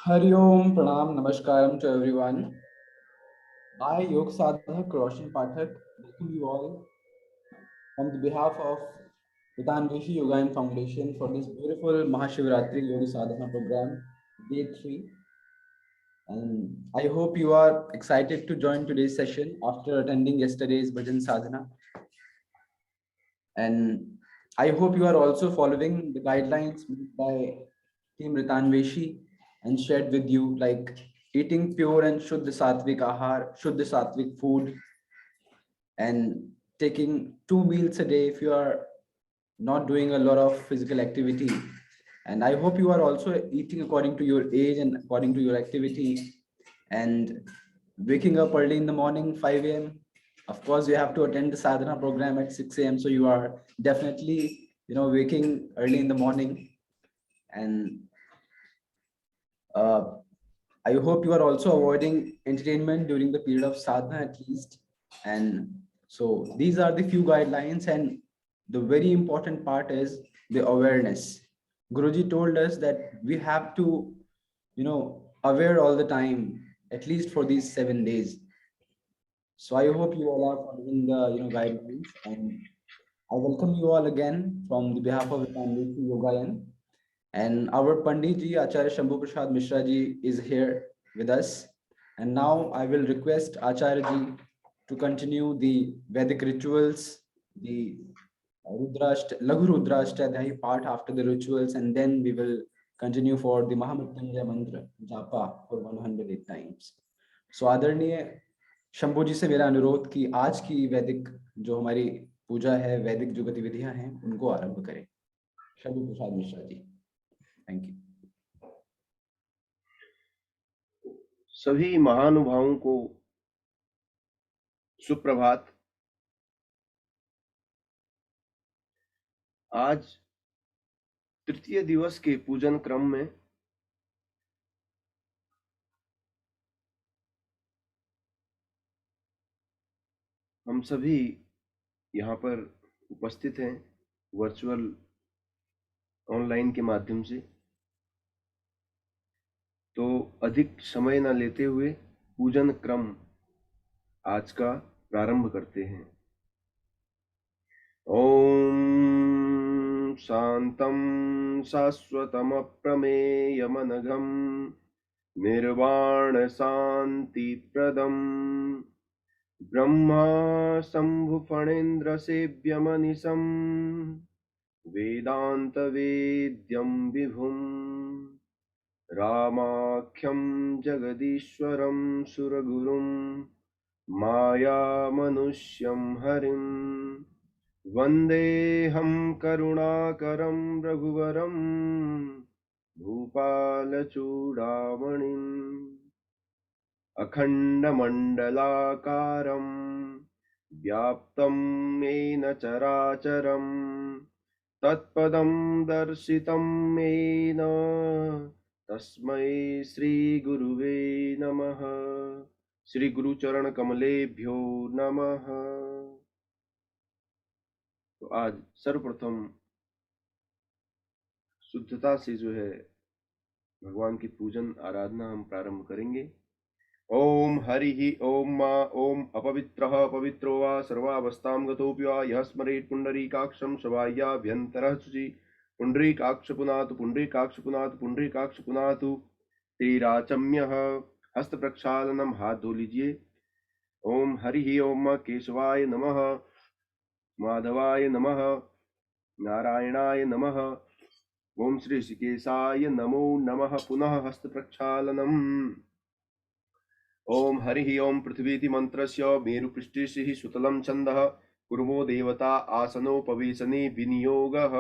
Hari Om, Pranam, Namaskaram to everyone. I, Yog Sadhak Roshan Pathak, welcome you all on the behalf of Vitanveshi Yogayan Foundation for this beautiful Mahashivratri Yoga Sadhana program, day 3. And I hope you are excited to join today's session after attending yesterday's Bhajan Sadhana. And I hope you are also following the guidelines made by Team Ritanveshi and shared with you, like eating pure and Shuddha Sattvic Ahar, Shuddha Sattvic food, and taking 2 meals a day if you are not doing a lot of physical activity. And I hope you are also eating according to your age and according to your activity, and waking up early in the morning, 5 a.m. Of course, you have to attend the sadhana program at 6 a.m. So you are definitely, waking early in the morning. And uh, I hope you are also avoiding entertainment during the period of sadhana at least. And so these are the few guidelines, and the very important part is the awareness. Guruji told us that we have to, aware all the time, at least for these 7 days. So I hope you all are following the guidelines, and I welcome you all again from the behalf of Vitanveshi Yogayan. And our Pandit ji, Acharya Shambhu Prasad Mishra ji, is here with us. And now I will request Acharya ji to continue the Vedic rituals, the Laghu Rudrashtadhyayi part after the rituals, and then we will continue for the Mahamrityunjaya mantra, japa for 108 times. So आदरणीय शंभू जी से मेरा अनुरोध कि आज की वैदिक जो हमारी पूजा है, वैदिक जो गतिविधियां हैं, उनको आरंभ करें। शंभू प्रसाद मिश्रा जी, थैंक यू। सभी महानुभावों को सुप्रभात। आज तृतीय दिवस के पूजन क्रम में हम सभी यहाँ पर उपस्थित हैं वर्चुअल ऑनलाइन के माध्यम से। तो अधिक समय न लेते हुए पूजन क्रम आज का प्रारंभ करते हैं। ओम शांतं शाश्वतमप्रमेयमनघं निर्वाण शांतिप्रदं ब्रह्मा शम्भुफणीन्द्रसेव्यमनिशं वेदान्तवेद्यं विभुं रामाख्यं जगदीश्वरं सुरगुरुं मायामनुष्यं हरिं वन्देऽहं करुणाकरं रघुवरं भूपालचूडामणिम् अखण्डमण्डलाकारं व्याप्तं येन चराचरं तत्पदं दर्शितं येन तस्मै श्रीगुरुवे नमः। श्री गुरु चरण कमलेभ्यो नमः। तो आज सर्वप्रथम शुद्धता से जो है भगवान की पूजन आराधना हम प्रारंभ करेंगे। ओम हरि ओम मा ओम अपवित्रः पवित्रो वा सर्वावस्थां गतोऽपि वा यः स्मरेत् पुण्डरीकाक्षं शवाय्याभ्यन्तरः शुचि पुण्डरीकाक्ष पुनातु पुण्डरीकाक्ष पुनातु पुण्डरीकाक्ष पुनातु तेराचम्यः हस्त प्रक्षालनम, हाथ धो लीजिए। ओम हरि ओम केशवाय नमः, माधवाय नमः, नारायणाय नमः, ओम श्री ऋषिकेशाय नमो नमः। पुनः हस्त प्रक्षालनम। ओम हरि ओम पृथ्वीति मंत्रस्य मेरुपृष्ठेषु सुतलं छन्दः कुर्मो देवता आसनोपवेशने विनियोगः।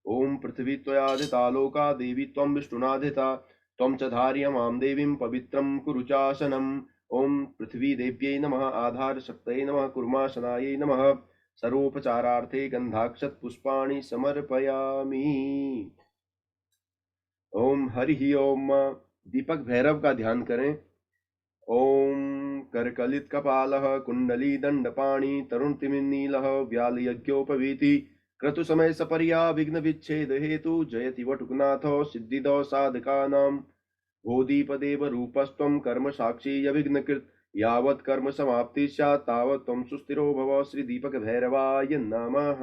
ओम पृथ्वी त्वयाधिता लोका देवी त्वं विष्णुनाधिता त्वं च धार्य मां देवीं पवित्रं कुरु चासनम्। ओम पृथ्वी देव्यै नमः आधार शक्तये नमः कुर्माशनायै नमः सर्वोपचारार्थे गन्धाक्षत पुष्पाणि समर्पयामि। ओम हरि ओम। दीपक भैरव का ध्यान करें। ओम करकलित कपालः कुंडली दंडपाणि तरुण तिमिन्नीलः व्याल यज्ञोपवीति क्रतु समय सपर्या विघ्न विच्छेद हेतु जयति वटुकनाथो सिद्धिदो साधकानां बोधिपदेव रूपस्त्वं कर्म साक्षी यविघ्नकृत यावत् कर्म समाप्ति स्यात् तावत् त्वं सुस्थिरो भव। श्री दीपक भैरवाय नमः।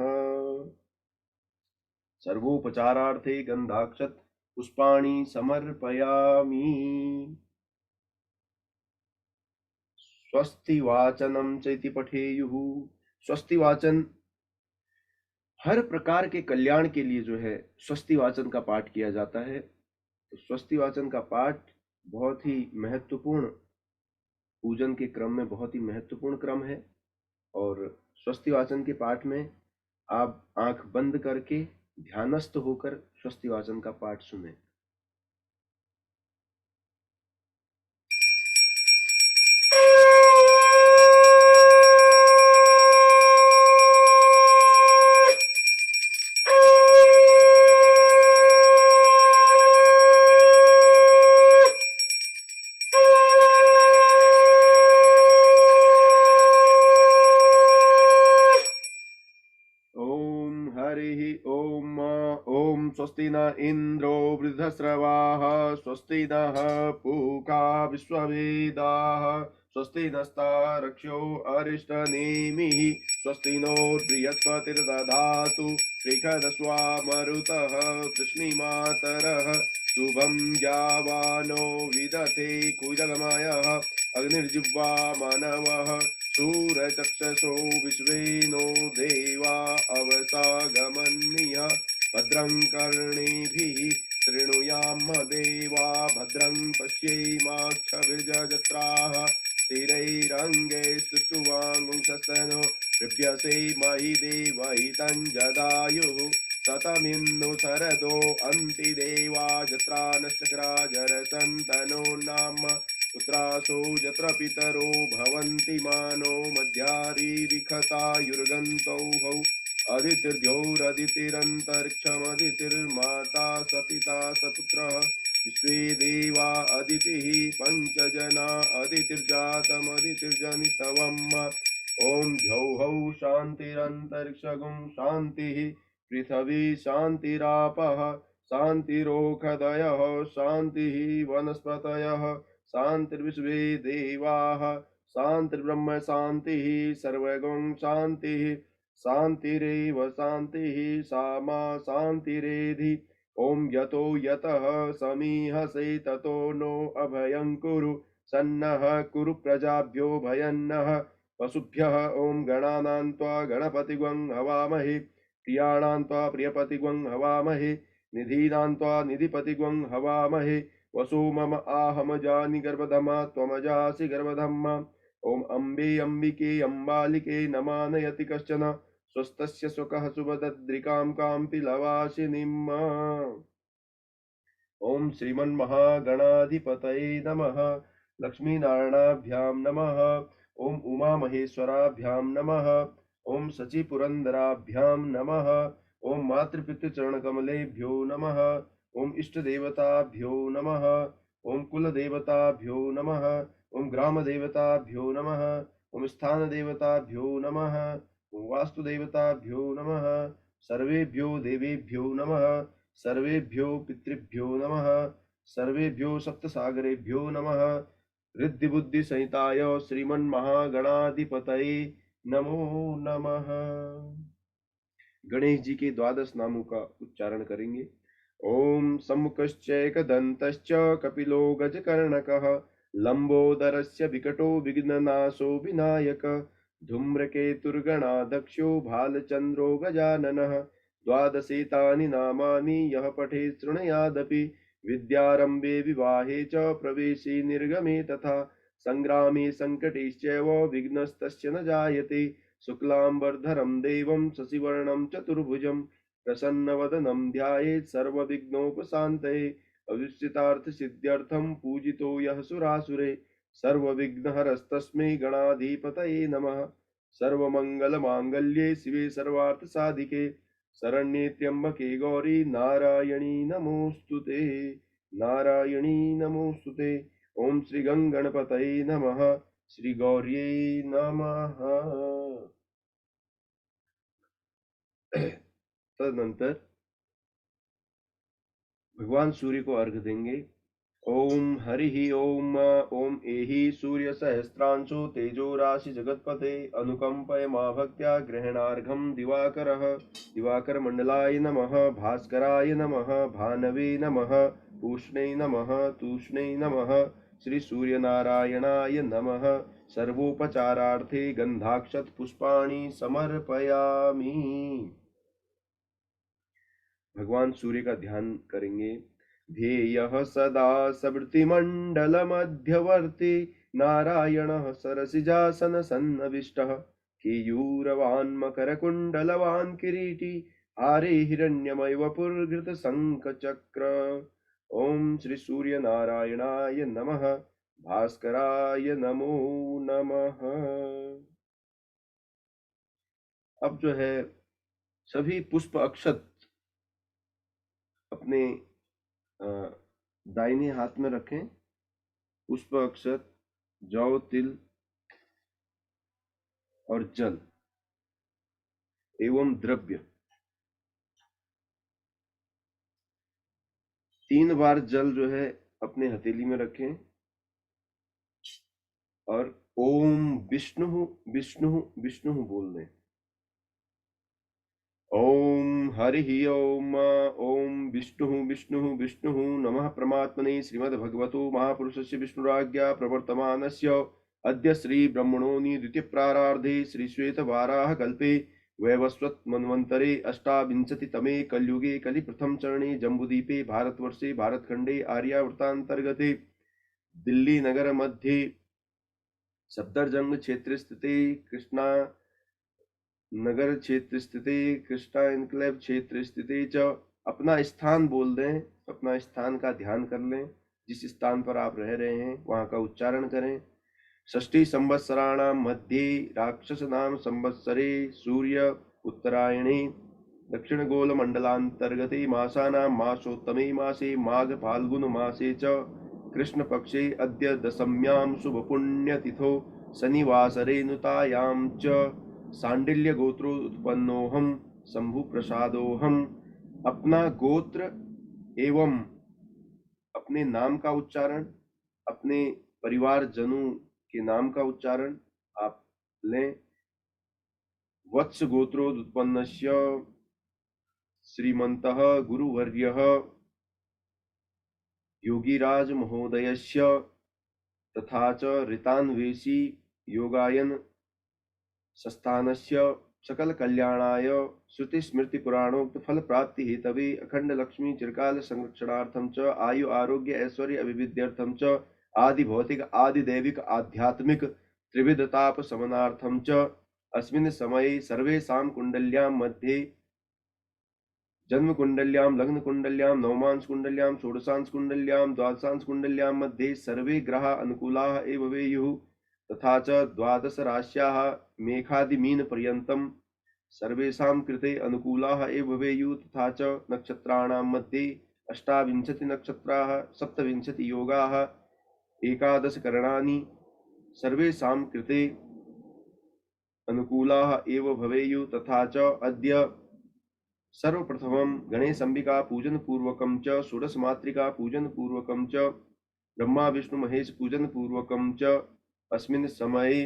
सर्वोपचारार्थे गंधाक्षत पुष्पाणि समर्पयामि। स्वस्ति वाचनम चैति पठेयुः। स्वस्ति वाचन हर प्रकार के कल्याण के लिए जो है स्वस्ति वाचन का पाठ किया जाता है। तो स्वस्ति वाचन का पाठ बहुत ही महत्वपूर्ण, पूजन के क्रम में बहुत ही महत्वपूर्ण क्रम है। और स्वस्ति वाचन के पाठ में आप आंख बंद करके ध्यानस्थ होकर स्वस्ति वाचन का पाठ सुने। स्वस्ति न इंद्रो वृद्धस्रवाः स्वस्ति नः पूषा विश्ववेदाः स्वस्ति नस्तारक्ष्यो अरिष्टनेमिः स्वस्ति नो बृहस्पतिर्दधातु त्रिखदस्वा मरुतः कृष्णीमातरः शुभं ज्यावानो विदथे कुजगमयः अग्निर्जिह्वा मानवः शूरचक्षसो विश्वेनो देवा अवसागमन्यः भद्रं कर्णेभिः शृणुयाम देवा भद्रं पश्येमाक्षभिर्जत्राः स्थिरैरङ्गे सुष्ठुवांगुंशस्तनो हृभ्यसे महि देवहितं जदायुः शतमिन्नु शरदो अन्ति देवा जत्रा नश्चक्रा जरसन्तनो नाम पुत्रासो यत्र पितरो भवन्ति मानो मध्यारीरिखतायुर्गन्तौ हौ अदितिर्द्यौरदितिरन्तरिक्षमदितिर्माता स पिता स पुत्रः विश्वे देवा अदितिः पञ्चजना अदितिर्जातमदितिर्जनितवम् ॐ द्यौः शान्तिरन्तरिक्षगुं शान्तिः पृथिवी शान्तिरापः शान्तिरोषधयः शान्तिः वनस्पतयः शान्तिर्विश्वे देवाः शान्तिर्ब्रह्म शान्तिः सर्वगुं शान्तिः शान्तिरेव शान्तिः सामा शान्तिरेधि ॐ यतो यतः समीहसे ततो नो अभयं कुरु सन्नः कुरु प्रजाभ्यो भयन्नः पशुभ्यः ॐ गणानां त्वा गणपतिग्वं हवामहे प्रियाणां त्वा प्रियपतिग्वं हवामहे निधीनां त्वा निधिपतिग्वं हवामहे वसो मम आहमजानि गर्भधमा त्वमजासि गर्भधम्मा ॐ अम्बे अम्बिके अम्बालिके नमानयति कश्चन स्वस्तस्य स्वकः सुभद्रिकां काम्पि लवासिनीम्। ॐ श्रीमन्महागणाधिपतये नमः। लक्ष्मीनारायणाभ्यां नमः। ॐ उमामहेश्वराभ्यां नमः। ॐ शचीपुरन्दराभ्यां नमः। ॐ मातृपितृचरणकमलेभ्यो नमः। ॐ इष्टदेवताभ्यो नमः। ॐ कुलदेवताभ्यो नमः। ॐ ग्रामदेवताभ्यो नमः। ॐ स्थानदेवताभ्यो नमः। ॐ वास्तुदेवताभ्यो नमः। सर्वेभ्यो देवेभ्यो नमः। सर्वेभ्यो पितृभ्यो नमः। सर्वेभ्यो सप्तसागरेभ्यो नमः। रिद्धिबुद्धिसहिताय श्रीमन्महागणाधिपतये नमो नमः। गणेश जी के 12 नामों का उच्चारण करेंगे। ओम सम्मुखश्चैकदन्तश्च कपिलो गजकर्णकः लंबोदरस्य विकटो विघ्ननाशो विनायक धूम्रकेतुर्गणाध्यक्षो भालचन्द्रो गजाननः 12 नामानि यः पठेत् शृणुयादपि विद्यारम्भे विवाहे च प्रवेशे निर्गमे तथा संग्रामे संकटेश्चैव विघ्नस्तस्य न जायते। शुक्लांबरधरं देवं शशिवर्णं चतुर्भुजं प्रसन्नवदनं ध्यायेत् सर्वविघ्नोपशान्तये। अभीष्टितार्थसिद्ध्यर्थं पूजितो यः सुरासुरे सर्वविघ्नहरस्तस्मै गणाधिपतये नमः। सर्वमंगलमांगल्ये शिवे सर्वार्थसाधिके शरण्ये त्र्यंबके गौरी नारायणी नमोस्तुते। नारायणी नमोस्तुते। ओम श्री गणपतये नमः। श्री गौर्ये नमः। तदनंतर भगवान सूर्य को अर्घ देंगे। ओम हरि ओम ओम एहि सूर्य सहस्रांशो तेजो राशि जगत्पते अनुकंपय मा भक्त्या ग्रहणार्घम दिवाकरः। दिवाकर मंडलाय नमः। भास्कराय नमः। भानवे नमः। पूष्णे नमः। तूष्णे नमः। श्री सूर्य नारायणाय नमः। सर्वोपचारार्थे गंधाक्षत पुष्पाणि समर्पयामि। भगवान सूर्य का ध्यान करेंगे। ध्येयः सदा सवृत्तिमण्डल मध्यवर्ती नारायणः सरसिजासन सन्नविष्टः केयूरवान् मकरकुण्डलवान् किरीटी हारे हिरण्यमय वपुर्घृत शङ्खचक्र। ओम श्री सूर्य नारायणाय नमः। भास्कराय नमो नमः। अब जो है सभी पुष्प अक्षत अपने दाहिने हाथ में रखें। पुष्प अक्षत, जौ, तिल और जल एवं द्रव्य। 3 बार जल जो है अपने हथेली में रखें और ओम विष्णु विष्णु विष्णु बोल दें। ओम हरि ओम ओम विष्णु विष्णु विष्णु नमः परमात्मने श्रीमद्भगवतो महापुरुषस्य विष्णुराज्ञा प्रवर्तमानस्य अद्य श्री ब्रह्मणोनि द्वितीय प्रारार्धे श्री श्वेत वाराह कल्पे वैवस्वत मन्वन्तरे अष्टाविंशतितमे कलयुगे कलि प्रथम चरणे जम्बूद्वीपे भारतवर्षे भारतखण्डे आर्यावर्तान्तर्गते दिल्ली नगर मध्ये सफदरजंग क्षेत्र स्थिते कृष्णा नगर क्षेत्र स्थिते कृष्णा एनक्लेव क्षेत्र स्थिते च। अपना स्थान बोल दें, अपना स्थान का ध्यान कर लें। जिस स्थान पर आप रह रहे हैं वहां का उच्चारण करें। षष्ठी संवत्सराणाम मध्ये राक्षस नाम संवत्सरे सूर्य उत्तरायणे दक्षिण गोल मंडलांतर्गते मासानां मासोत्तमे मासे माघ फाल्गुन मासे च कृष्ण पक्षे अद्य दशम्यां शुभ पुण्यतिथौ शनिवासरे नुतायां च सांडिल्य गोत्रोत्पन्नोहम शंभु प्रसादोहम। अपना गोत्र एवं अपने नाम का उच्चारण, अपने परिवार जनों के नाम का उच्चारण आप लें। वत्स गोत्रोत्पन्नस्य श्रीमन्तः गुरुवर्यः योगीराज महोदयस्य तथा च ऋतान्वेषी योगायन संस्थानस्य सकल कल्याणाय श्रुति स्मृति पुराणोक्त फल प्राप्ति हेतवे अखंड लक्ष्मी चिरकाल संरक्षणार्थम च आयु आरोग्य ऐश्वर्य अभिवृद्ध्यर्थम च आदि भौतिक आदि दैविक आध्यात्मिक त्रिविधताप समनार्थम च अस्मिन् समये सर्वेषां कुंडल्यां मध्ये जन्म कुंडल्यां लग्न कुंडल्यां नवमांश कुंडल्यां षोडशांश कुंडल्यां द्वादशांश कुंडल्यां मध्ये सर्वे ग्रहा अनुकूलाः एव भवेयुः। तथा च द्वादश राश्याः मेघादिमीन पर्यन्तं सर्वेषां कृते अनुकूलाः एव भवेयुः। तथा च नक्षत्राणां मध्ये अष्टाविंशति नक्षत्राः 27 योगाः 11 करणानि सर्वेषां कृते अनुकूलाः एव भवेयुः। तथा च अद्य सर्वप्रथमं गणेश अंबिका पूजन पूर्वकं च षोडश मातृका पूजन पूर्वकं च ब्रह्मा विष्णु महेश पूजन पूर्वकं च अस्मिन् समये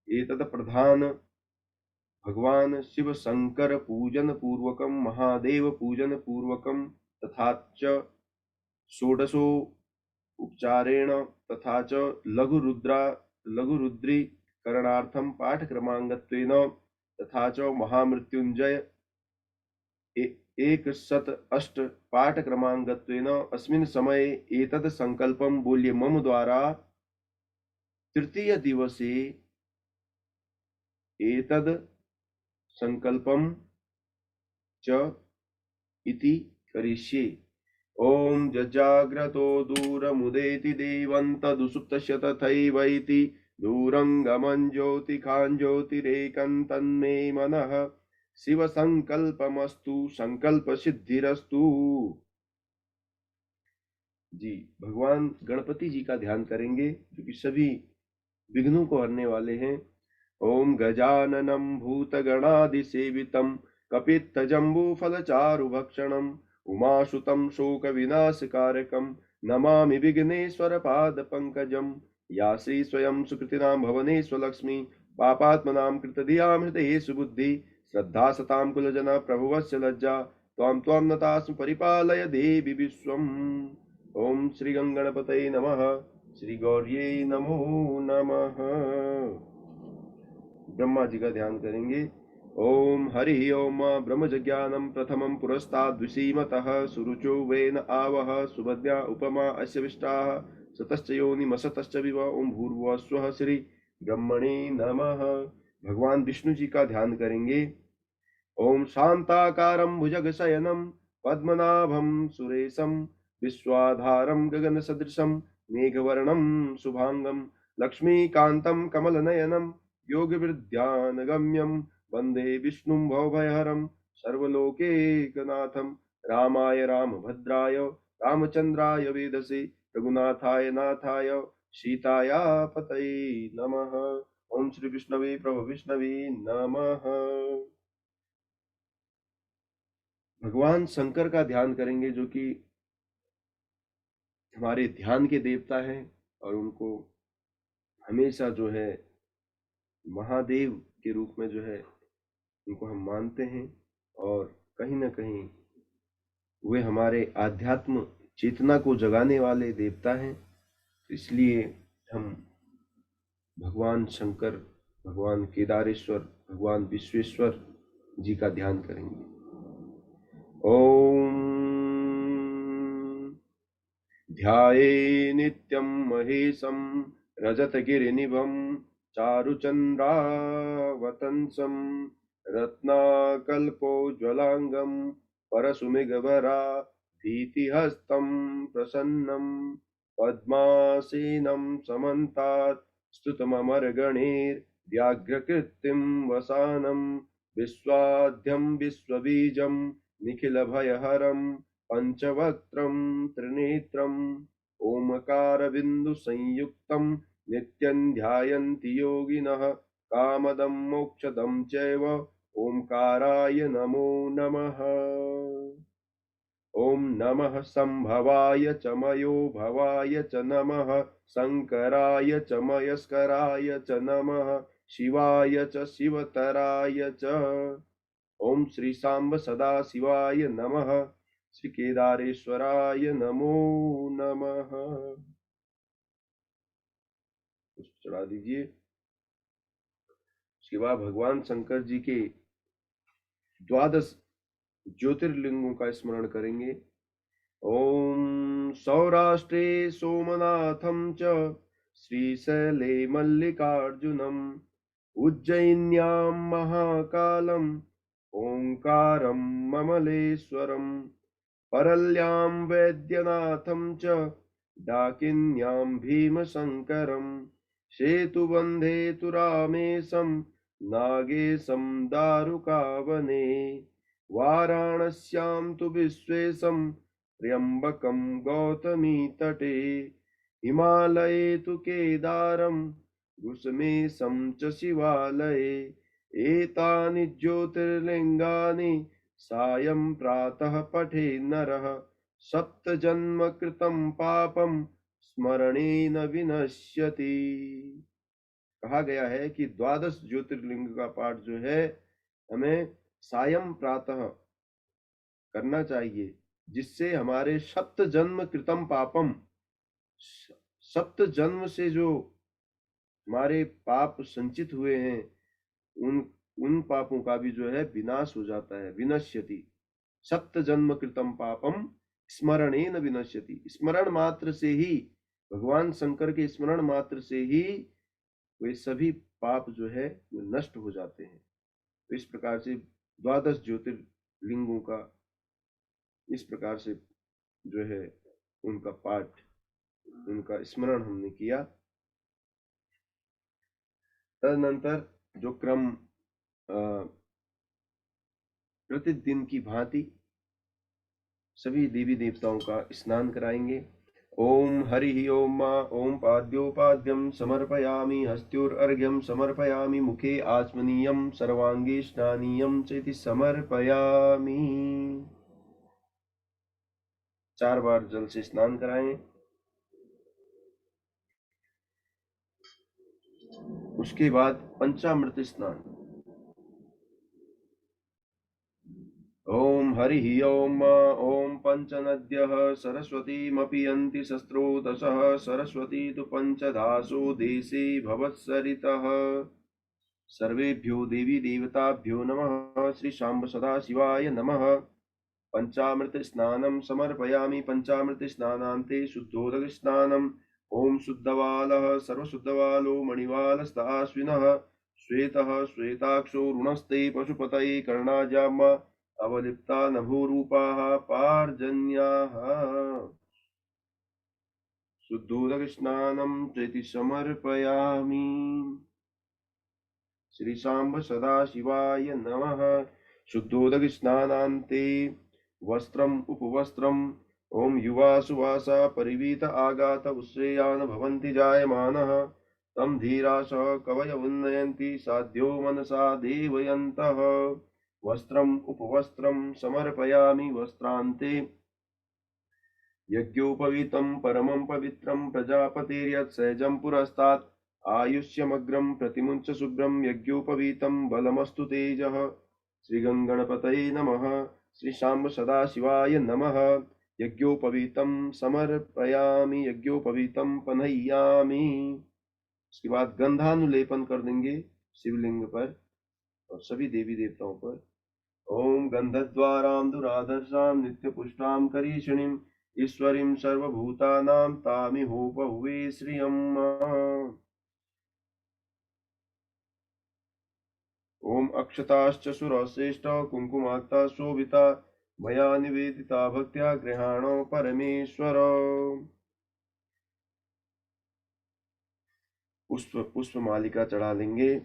एतत् प्रधान भगवान शिव शंकर पूजन पूर्वकं महादेव पूजन पूर्वकं तथा च षोडशो उपचारेण तथा च लघुरुद्री करणार्थं पाठक्रमाङ्गत्वेन तथा च महामृत्युंजय 108 पाठक्रमाङ्गत्वेन अस्मिन् समये एतत् संकल्पं बोल्ये मम द्वारा तृतीय दिवसे एतद् संकल्पं च इति करिष्ये। ॐ जजाग्रतो दूरमुदेति देवन्तदुसुप्तस्य तथैवैति दूरङ्गमं ज्योतिखां ज्योतिरेकं तन्मे मनः शिव संकल्पमस्तु संकल्प सिद्धिरस्तु। जी, भगवान गणपति जी का ध्यान करेंगे जो कि सभी विघ्नों को हरने वाले हैं। ओम गजाननं भूतगणादिसेवितं कपित्थजम्बूफलचारुभक्षणम् उमासुतं शोकविनाशकारकं नमामि विघ्नेश्वरपादपङ्कजं। या श्री स्वयं सुकृतिनां भवनेश्वरलक्ष्मी पापात्मनां कृतधियां हृदयेषु बुद्धि श्रद्धा सतां कुलजना प्रभुवस्य लज्जा त्वां त्वां नतास्म परिपालय देवि विश्वम्। ओम श्री गणपतये नमः। श्री गौर्ये नमो नमः। ब्रह्मा जी का ध्यान करेंगे। ओम हरि ओम ब्रह्मज्ञानं प्रथमं पुरस्ताद्विषीमतः सुरुचो वेन आवह सुभद्या उपमा अस्य विष्टाः सतश्च योनिमसतश्च विव। ओम भूर्भुवः स्वः श्री ब्रह्मणे नमः। भगवान विष्णु जी का ध्यान करेंगे। ओम शांताकारं भुजगशयनं पद्मनाभं सुरेशं विश्वाधारं गगनसदृशं मेघवर्णं शुभांगं लक्ष्मीकान्तं कमलनयनं योगविद्यानगम्यं वन्दे विष्णुं भवभयहरं सर्वलोकैकनाथं। रामाय रामभद्राय रामचन्द्राय वेधसे रघुनाथाय नाथाय सीताया पतये नमः। ओम श्री विष्णवे प्रभु विष्णवे नमः। भगवान शंकर का ध्यान करेंगे जो कि हमारे ध्यान के देवता हैं और उनको हमेशा जो है महादेव के रूप में जो है उनको हम मानते हैं और कहीं ना कहीं वे हमारे आध्यात्म चेतना को जगाने वाले देवता हैं। इसलिए हम भगवान शंकर, भगवान केदारेश्वर, भगवान विश्वेश्वर जी का ध्यान करेंगे। ओम ध्याये नित्यं महेशं रजतगिरिनिभं चारुचन्द्रावतंसं रत्नाकल्पोज्ज्वलांगं परशुमेघवरा भीतिहस्तं प्रसन्नं पद्मासीनं समन्तात् स्तुतममरगणैर्व्याघ्रकृतिं वसानं विश्वाद्यं विश्वबीजं निखिलभयहरं पंचवक्त्रं त्रिनेत्रम् ओमकारबिन्दुसंयुक्तं नित्यं ध्यायन्ति योगिनः कामदं मोक्षदं चैव ओंकाराय नमो नमः। ओम नमः संभवाय च मयो भवाय च नमः शंकराय च मयस्कराय च नमः शिवाय च शिवतराय च। ओम श्री सांब सदा शिवाय नमः श्री केदारेश्वराय नमो नमः। चढ़ा दीजिए। शिवा भगवान शंकर जी के 12 ज्योतिर्लिंगों का स्मरण करेंगे। ओम सौराष्ट्रे सोमनाथं च श्रीशैले मल्लिकार्जुनम् उज्जयिन्यां महाकालम् ओंकारं ममलेश्वरम् परल्यां वैद्यनाथं च डाकिन्यां भीमशंकरम् सेतुबन्धे तु रामेशं नागेशं दारुकावने वाराणस्यां तु विश्वेशं त्र्यम्बकं गौतमी तटे हिमालये तु केदारं कुसुमेशं च शिवालये एतानि ज्योतिर्लिङ्गानि सायं प्रातः पठे नरः सप्तजन्म कृतं पापं स्मरणेन विनश्यति। कहा गया है कि 12 ज्योतिर्लिंग का पाठ जो है हमें सायं प्रातः करना चाहिए, जिससे हमारे सप्त जन्म कृतम पापम, सप्त जन्म से जो हमारे पाप संचित हुए हैं उन पापों का भी जो है विनाश हो जाता है। विनश्यति सप्त जन्म कृतम पापम स्मरणेन विनश्यति। स्मरण मात्र से ही, भगवान शंकर के स्मरण मात्र से ही वे सभी पाप जो है वो नष्ट हो जाते हैं। तो इस प्रकार से 12 ज्योतिर्लिंगों का इस प्रकार से जो है उनका पाठ, उनका स्मरण हमने किया। तदनंतर जो क्रम प्रतिदिन की भांति सभी देवी देवताओं का स्नान कराएंगे। ओम हरि ओम ओम पाद्योपाद्यम समर्पयामि, हस्त्योर्घ्यम समर्पयामि, मुखे आचमनीयम सर्वांगे स्नानीयम चेति समर्पयामि। 4 बार जल से स्नान कराएं। उसके बाद पंचामृत स्नान। ओम हरि ओम ओम पंचनद्यः सरस्वतीमपि यन्ति शस्त्रोदशः, सरस्वती तु पंचधासो देशे भवत्सरितः। सर्वेभ्यो देवी देवताभ्यो नमः। श्री शाम्ब सदाशिवाय नमः। पंचामृत स्नानं समर्पयामि। पंचामृत स्नानान्ते शुद्धोदक स्नानम्। ओम शुद्धवालः सर्वशुद्धवालो मणिवालस्ताश्विनः, श्वेतः श्वेताक्षो ऋणस्ते पशुपतये कर्णाजामा अवलिप्ता नभोरूपाः पार्जन्याः। शुद्धोदक स्नानं चेति समर्पयामि। श्री शाम्ब सदाशिवाय नमः। शुद्धोदक स्नानान्ते वस्त्रम् उपवस्त्रम्। ओम युवा सुवासा परिवीत आगात उत्श्रेयान् भवन्ति जायमानः, तं धीराश कवय उन्नयन्ति साध्यो मनसा देवयन्तः। वस्त्रम् उपवस्त्रं समर्पयामि। वस्त्रान्ते यज्ञोपवीतं परमं पवित्रं, प्रजापतिर्यत्सेजं पुरस्तात् आयुष्यमग्रं प्रतिमुञ्च शुभ्रं, यज्ञोपवीतं बलमस्तु तेजः। श्रीगंगणपतये नमः। श्री शाम्ब सदाशिवाय नमः। यज्ञोपवीतं समर्पयामि। यज्ञोपवीतं पनह्यामि। उसके बाद गंधानुलेपन कर देंगे शिवलिंग पर और सभी देवी देवताओं पर। ओम गंधद्वारां दुराधर्षां नित्यपुष्टां करीषिणीं, ईश्वरीं सर्वभूतानां तामिहोपहुवे श्रियम्। ओम अक्षताश्च सुरश्रेष्ठ कुंकुमाक्ता शोभिता, मया निवेदिता भक्त्या गृहाणो परमेश्वर। पुष्प मालिका चढ़ा लेंगे।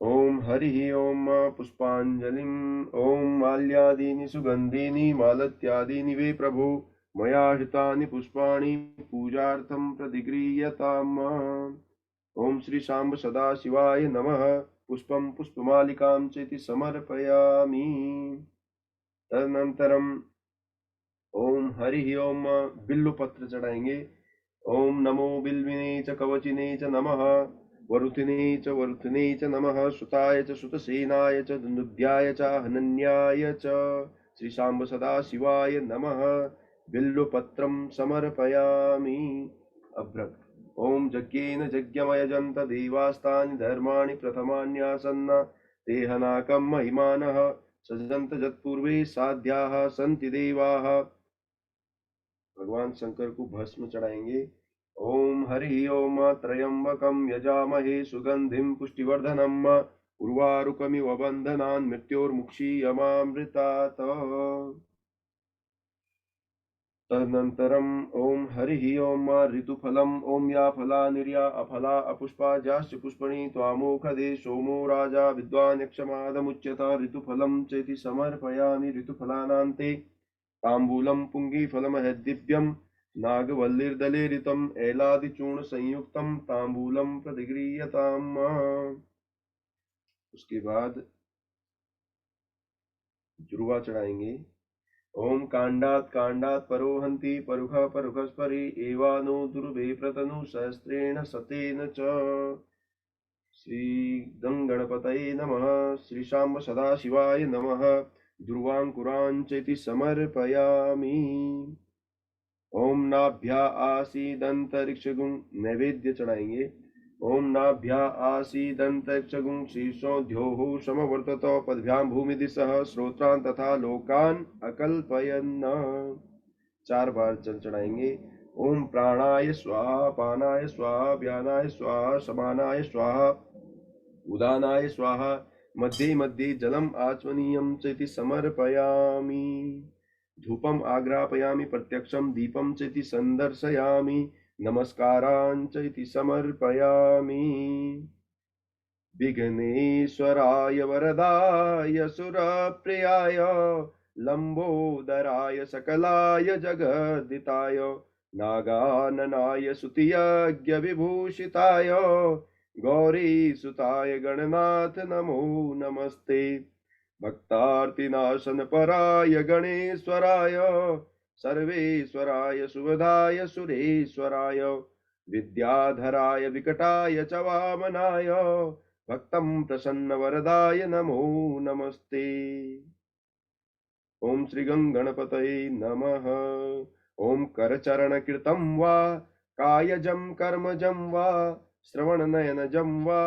ओम हरि ओम पुष्पांजलिम्। ओम माल्यादीनि सुगंधीनि मालत्यादीनि वे प्रभो, मया हृतानि पुष्पाणि पूजार्थं प्रतिगृह्यताम्। ओम श्री शाम्ब सदाशिवाय नमः। पुष्पं पुष्पमालिकां चेति समर्पयामि। तदनन्तरम् ओम हरि ओम बिल्वपत्र चढ़ाएंगे। ओम नमो बिल्विने च कवचिने च नमः, वरुथिने च नमः, सुताय च सुतसेनाय च दुन्दुभ्याय च हनन्याय च। श्री शाम्ब सदाशिवाय नमः। बिल्वपत्रं समर्पयामि। अभ्रक। ओम यज्ञेन यज्ञमयजन्त देवास्तानि धर्माणि प्रथमान्यासन्न, तेहनाकं महिमानः सजन्त यत्पूर्वे साध्याः सन्ति देवाः। भगवान शंकर को भस्म चढ़ाएंगे। ओम हरि ओम त्र्यंबकं यजामहे सुगंधिं पुष्टिवर्धनम्, उर्वारुकमिव बन्धनान् मृत्योर्मुक्षीयमामृतात्। तदनन्तरम् ओम हरि ओम ऋतुफलम्। ओम या फला निर्या अफला अपुष्पा जाश्च पुष्पणि, त्वामोखदे सोमो राजा विद्वान् यक्षमादमुच्यत। ऋतुफलं चेति समर्पयामि। ऋतुफलानान्ते ताम्बूलं पुङ्गीफलमहद्दिव्यं, नागवल्लीर्दलेरितं एलादिचूर्ण संयुक्तं ताम्बूलं प्रतिगृह्यताम्। उसके बाद जुर्वा चढ़ाएंगे। ओम कांडात् कांडात् परोहन्ति परुख परुखस्परि, एवानो दुर्वे प्रतनु सहस्रेण शतेन च। श्री गंगणपतये नमः। श्री शाम्ब सदाशिवाय नमः। ध्रुवांकुरां चेति समर्पयामि। ओम नाभ्या आसीदंतरिक्षगुं नैवेद्य चढ़ाएंगे। ओम नाभ्या आसीदंतरिक्षगुं शीर्षोऽध्योः समवर्तत, पद्भ्यां भूमि दिशः श्रोत्रान् तथा लोकान् अकल्पयन्। 4 बार जल चढ़ाएंगे। ओम प्राणाय स्वाहा, पानाय स्वाहा, व्यानाय स्वाहा, समानाय स्वाहा, उदानाय स्वाहा, मध्ये मध्ये जलम आचमनीयं च इति समर्पयामि। धूपम आग्रापयामि, प्रत्यक्षम दीपम च इति संदर्शयामि, नमस्कारान् च इति समर्पयामि। विघ्नेश्वराय वरदाय सुरप्रियाय लंबोदराय सकलाय जगद्दिताय नागाननाय स्तुतियज्ञ विभूषिताय गौरीसुताय गणनाथ नमो नमस्ते। भक्तार्तिनाशन पराय गणेश्वराय सर्वेश्वराय सुवधाय सुरेश्वराय विद्याधराय विकटाय च वामनाय भक्तं प्रसन्न वरदाय नमो नमस्ते। ओम श्री गणपतये नमः। ओम करचरणकृतं वा कायजं कर्मजं वा श्रवणनयनजं वा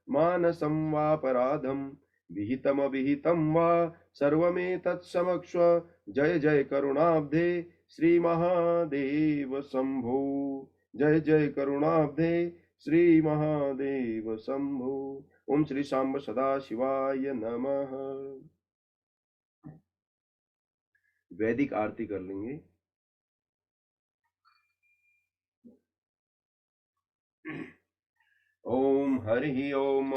मानसं वापराधं विहितमविहितं वा सर्वमेतत्समक्ष। जय जय करुणाब्धे श्री महादेव शंभो। जय जय करुणाब्धे श्री महादेव शंभो। ओम श्री सांब सदा शिवाय नमः। वैदिक आरती कर लेंगे। ओम हरि ओम।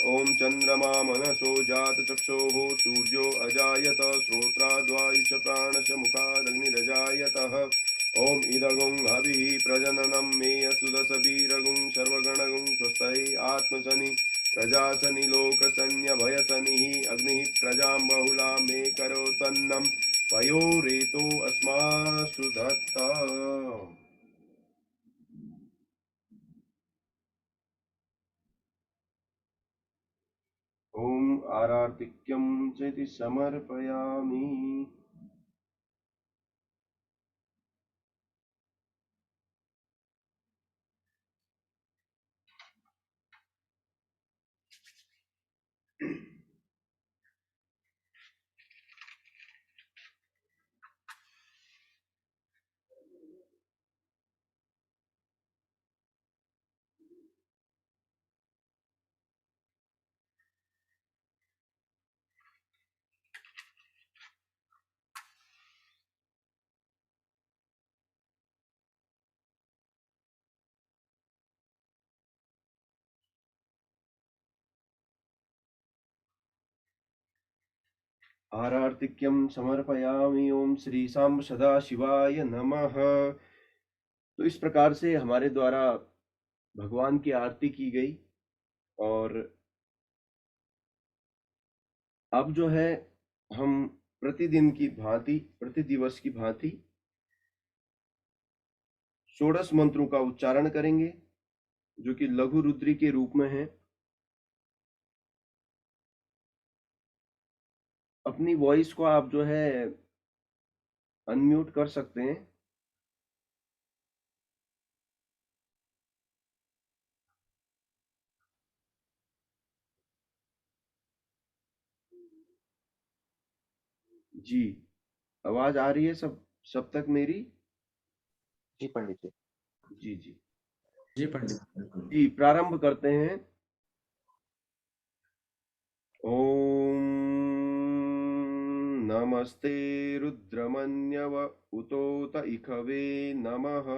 ओम चंद्रमा मनसो जात चक्षुः सूर्यो अजायत श्रोत्राद्वायुष प्राणश मुखादग्निरजायतः। ओम इदगुं हविः प्रजननं मे असुदसवीरगुं सर्वगणगुं स्वस्तये आत्मसनि प्रजासनि लोकसन्यभयसनिः अग्निः प्रजां बहुलां मे करोतन्नं पयोरेतो अस्मासु दत्तः। ओम आरार्तिक्यं चेति समर्पयामि। आरार्तिक्यं समर्पयामि। ओम श्री सांब सदा शिवाय नमः। तो इस प्रकार से हमारे द्वारा भगवान की आरती की गई और अब जो है हम प्रतिदिन की भांति, प्रतिदिवस की भांति षोडश मंत्रों का उच्चारण करेंगे जो कि लघु रुद्री के रूप में है। अपनी वॉइस को आप जो है अनम्यूट कर सकते हैं। जी, आवाज आ रही है सब तक मेरी? जी पंडित जी। जी जी जी पंडित। जी, प्रारंभ करते हैं। ओम नमस्ते रुद्रमन्यव उतोत इखवे नमः।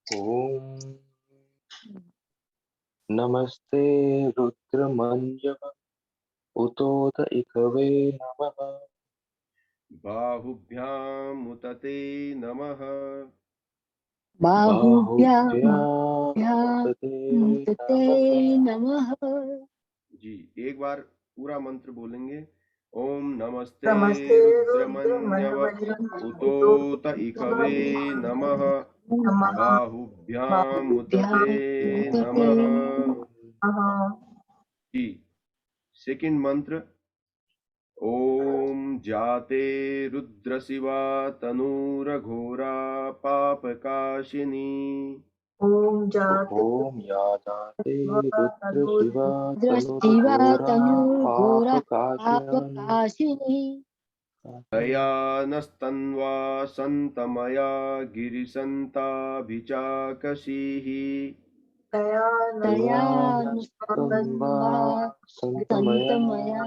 ओम नमस्ते रुद्रमन्यव उतोत इकवे नमः। बाहुभ्याम उतते नमः। बाहुभ्यां बाहुभ्यां नमः। जी, एक बार पूरा मंत्र बोलेंगे। ओम नमस्ते नमस्ते रुद्रमन्यव उतोत इखवे नमः। बाहुभ्याम उतते नमः। जी, सेकंड मंत्र। ओम जाते रुद्र शिवा तनूरघोरा पापकाशिनी। ओम जाते ओम यादाते रुद्र शिवा शिवा तनुर्घोरा तनुर्घोरा पापकाशिनी। पापकाशिनी। दयानस्तन्वा सन्तमया गिरिसन्ताभिचाकशीः दयानुस्तम्भा सन्तमया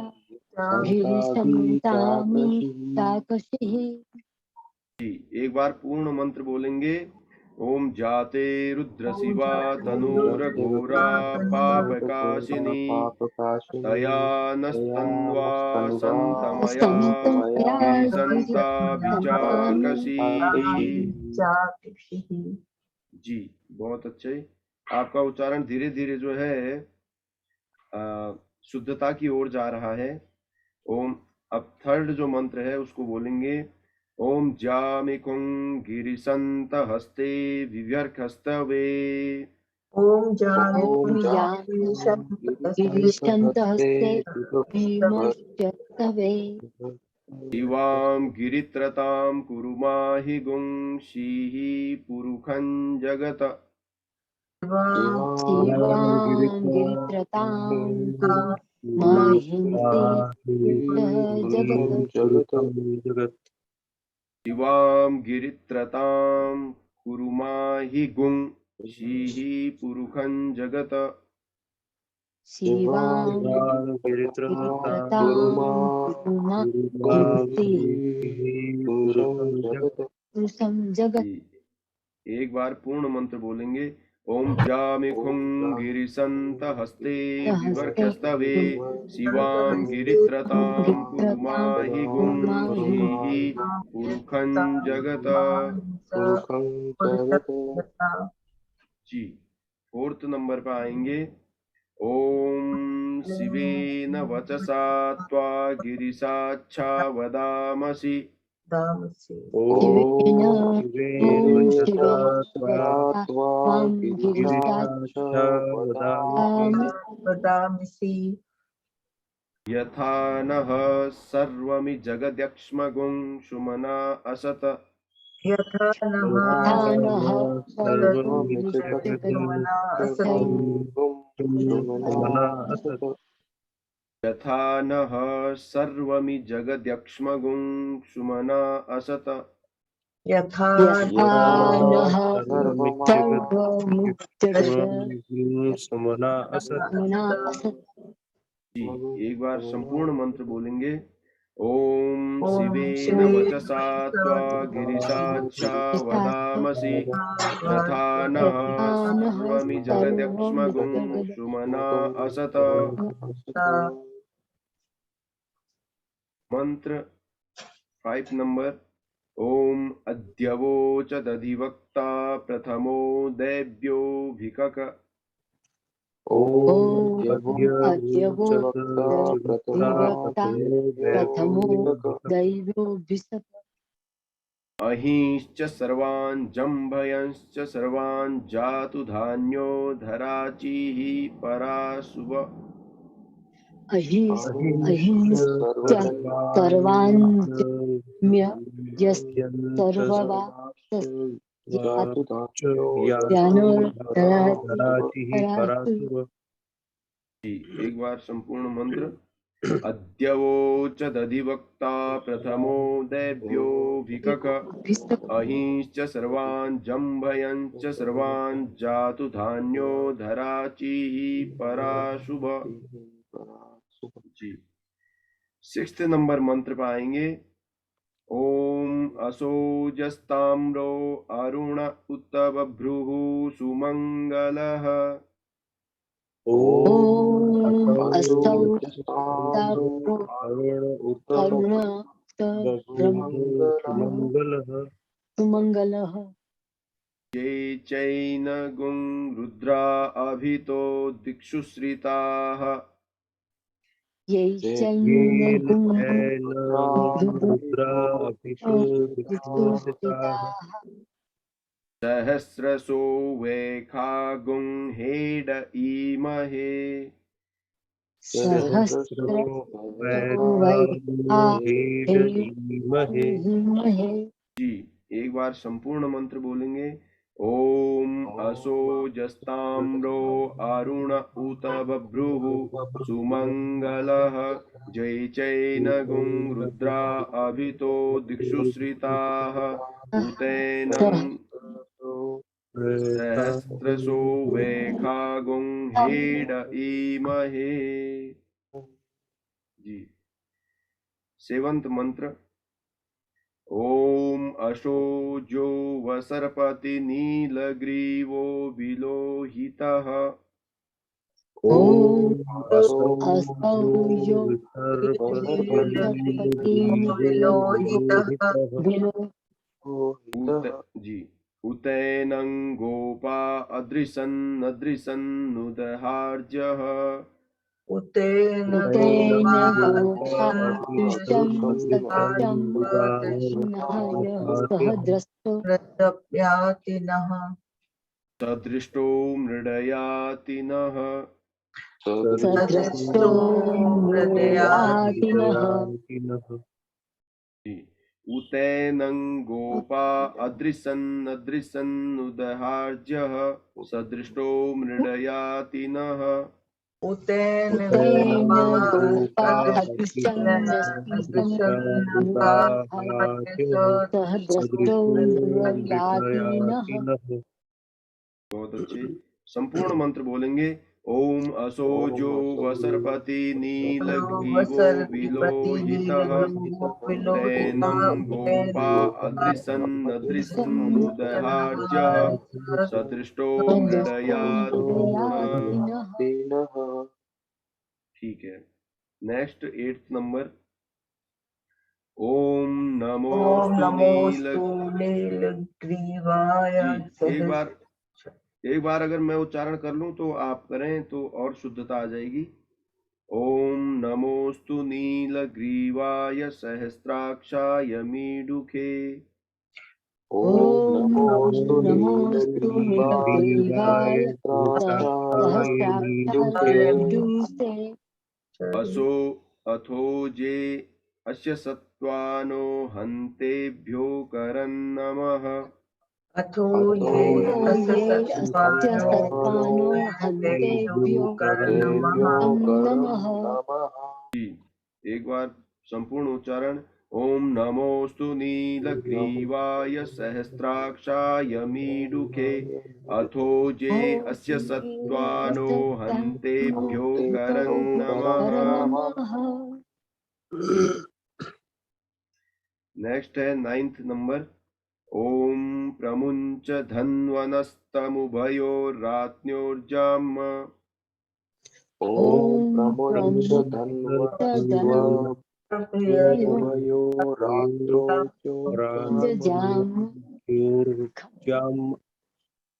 गिरिसन्तामि ताकसिः। जी, एक बार पूर्ण मंत्र बोलेंगे। ओम जाते रुद्र शिवा तनूर घोरा पापकाशिनी दयानस्तन्वा सन्तमया गिरिसन्ता विचाकशीः। जी, बहुत अच्छे। आपका उच्चारण धीरे धीरे जो है शुद्धता की ओर जा रहा है। ओम, अब थर्ड जो मंत्र है उसको बोलेंगे। ओम जामिकुं गिरिसंत हस्ते विव्यर्खस्तवे। ओम गिरिशन्तहस्ते विमर्शतवे शिवां गिरित्रतां कुरु माहि गुंशीः पुरुखं जगत। शिवां गिरित्रतां कुरु महिंसि जगत्। शिवां गिरित्रतां कुरु माहि गुंशीः पुरुखं जगत। शिवां गिरित्रतां कुरु पुरुषं जगत्। एक बार पूर्ण मंत्र बोलेंगे। ओम जामिखुं गिरिसंत हस्ते विवर्खस्तवे शिवां गिरित्रतां कुरु माहि गुंशीः पुरुखं जगत। जी, फोर्थ नंबर पर आएंगे। ओम शिवेन वचसा त्वा गिरिसाच्छा वदामसि। यथा नः सर्वमि जगद्यक्ष्मगुं सुमना असत। यथा नः सर्वमि जगद्यक्ष्मगुं सुमना असत। यथा नः सुमना असत। जी, एक बार संपूर्ण मंत्र बोलेंगे। ओम शिवेन वचसा त्वा गिरिसाच्छा वदामसि यथा नः सर्वमि जगद्यक्ष्मगुं सुमना असत। मंत्र 5 नंबर। ओम अद्यवोचदधिवक्ता प्रथमो दैव्यो भिकक। प्रथमो दैवो भिषक। अहिंश्च सर्वान् जम्भयंश्च सर्वान् जातु धान्यो धराचिः पराशुभ। अहिंस्य सर्वान् जी, एक बार संपूर्ण मंत्र। अद्यवोचदधिवक्ता प्रथमो दैव्यो भिकक अहिंश्च सर्वान् जम्भयंश्च सर्वान् जातु धान्यो धराचिः पराशुभ। जी, 6th नंबर मंत्र पाएंगे। ओम असोजस्ताम्रो अरुण उत बभ्रुः सुमंगलः। सुमंगलः। ये चैनगुं रुद्रा अभितो दिक्षु श्रिताः। ये सहस्रसो वेखागुं हेड ईमहे। जी, एक बार संपूर्ण मंत्र बोलेंगे। ओम असोजस्ताम्रो अरुण उत बभ्रुः सुमंगलः जय चैनगुं रुद्रा अभितो दिक्षुश्रिताः उतेनं सहस्रशो वेखागुं हेड ईमहे। जी, सेवंत मंत्र। ओम अशोजो वसर्पति नीलग्रीवो विलोहितः ओम असौ असौयो विलो उत जी उतैनं गोपा अदृशन् अदृशन्नुदहार्जः उतेन उतेन गोपा गोपादृशं सत्यं नः सह द्रष्टो प्रतप्याति नः सदृष्टो मृडयाति नः। सद्रष्टो मृडयातिनः जी, उतैनं गोपा अदृशन् अदृशन्नुदहार्जः सदृष्टो मृडयाति नः। उतेन उतेन गोपा गोपादृशं सह द्रष्टो मृडयातिनः। बहुत अच्छे। संपूर्ण मंत्र बोलेंगे। ओम असोजो वसर्पति नीलग्रीवो विलोहितः उतैनं गोपा अदृशन् अदृशन्नुदहार्जः सदृष्टो मृडयाति नः। ठीक है, नेक्स्ट 8th नंबर। ओम नमोस्तु नीलग्रीवाय जी, एक बार अगर मैं उच्चारण कर लूं तो आप करें तो और शुद्धता आ जाएगी। ओम नमोस्तु नीलग्रीवाय सहस्राक्षाय मीडुखे। ओम नमोस्तु नीलग्रीवाय सहस्राक्षाय असो अथोजे अस्य सत्त्वानो हन्तेभ्यो करन्नमः। अथो ये अस्य सत्त्वानो हन्तेभ्यो नमः। जी, एक बार संपूर्ण उच्चारण। ओम नमोस्तु नीलग्रीवाय सहस्राक्षाय मीडुखे अथोजे अस्य सत्त्वानो हन्तेभ्यो करन्नमः। नेक्स्ट है 9th नंबर। ओम प्रमुंच धन्वनस्तमुभयोर्रात्न्योर्जाम। ओम प्रमुच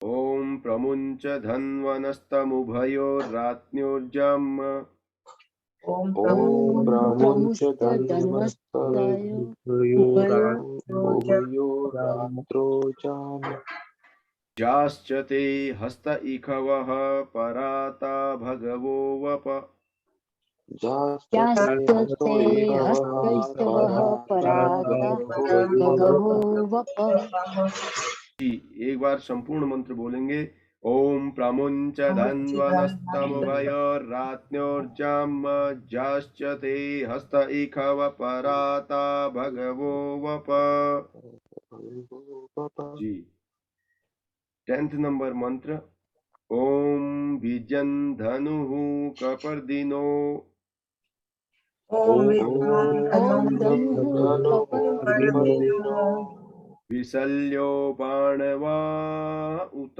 ओम प्रमुंच धन्वनस्तमुभयोर्रात्न्योर्जाम। ओम प्रमुच धन्वस्तय जाश्च ते हस्त इखवः पराता भगवो वप। यास्ते हस्तैस्तवः पराता भगवो वप। एक बार संपूर्ण मंत्र बोलेंगे। ओम प्रमुंच धन्वनस्तमुभयोर्रात्न्योर्जाम जाश्च ते हस्त इखव पराता भगवो वप। जी, 10th नंबर मंत्र। ओम विजन धनुः कपर्दिनो। ओम विशल्यो बाणवा उत।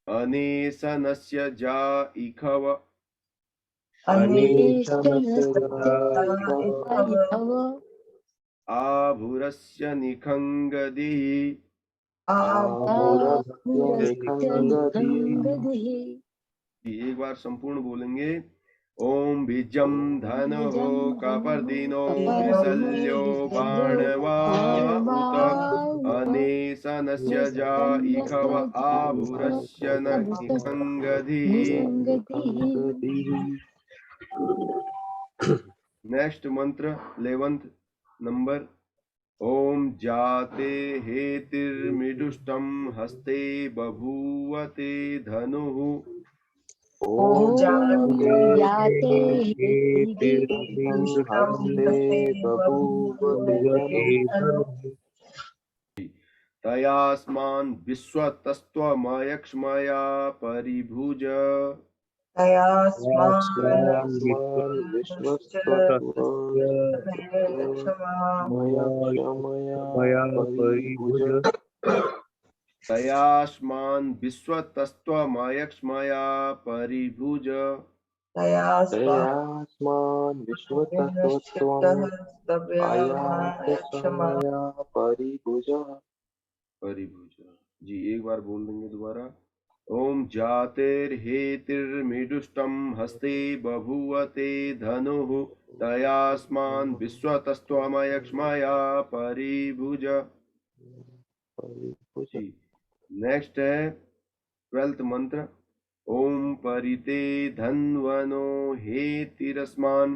अनेसनस्य जा इखव। आभुरस्य निखङ्गदिः। एक बार संपूर्ण बोलेंगे। ओम बीजम धनुः कपर्दिनो विशल्यो बाणवा उत अनेसनस्य जा इखव आभुरस्य निखङ्गदिः। नेक्स्ट मंत्र 11th। नंबर ओम जाते हेतिर्मिडुष्टम हस्ते बभूवते धनुः ओम जाते याते हेति दुष्टं हस्ते बभूवते धनुः तयास्मान् विश्वतस्त्वमयक्ष्मया परिभुज तयास्मान् स्मान् क्षमा मया परिभुज तयास्मान् विश्वतस्त्वमयक्ष्मया परिभुज तयास्मान् विनश्चित्तः स्तव्यमाय क्षमा मया परिभुज परिभुज। जी एक बार बोल देंगे दोबारा। ओम जातेर्हेतिर्मिडुष्टं हस्ते बभूवते धनुः तयास्मान् विश्वतस्त्वमयक्ष्मया परिभुज। परिभुज जी नेक्स्ट है 12th मंत्र। ओम परिते धन्वनो हेतिरस्मान्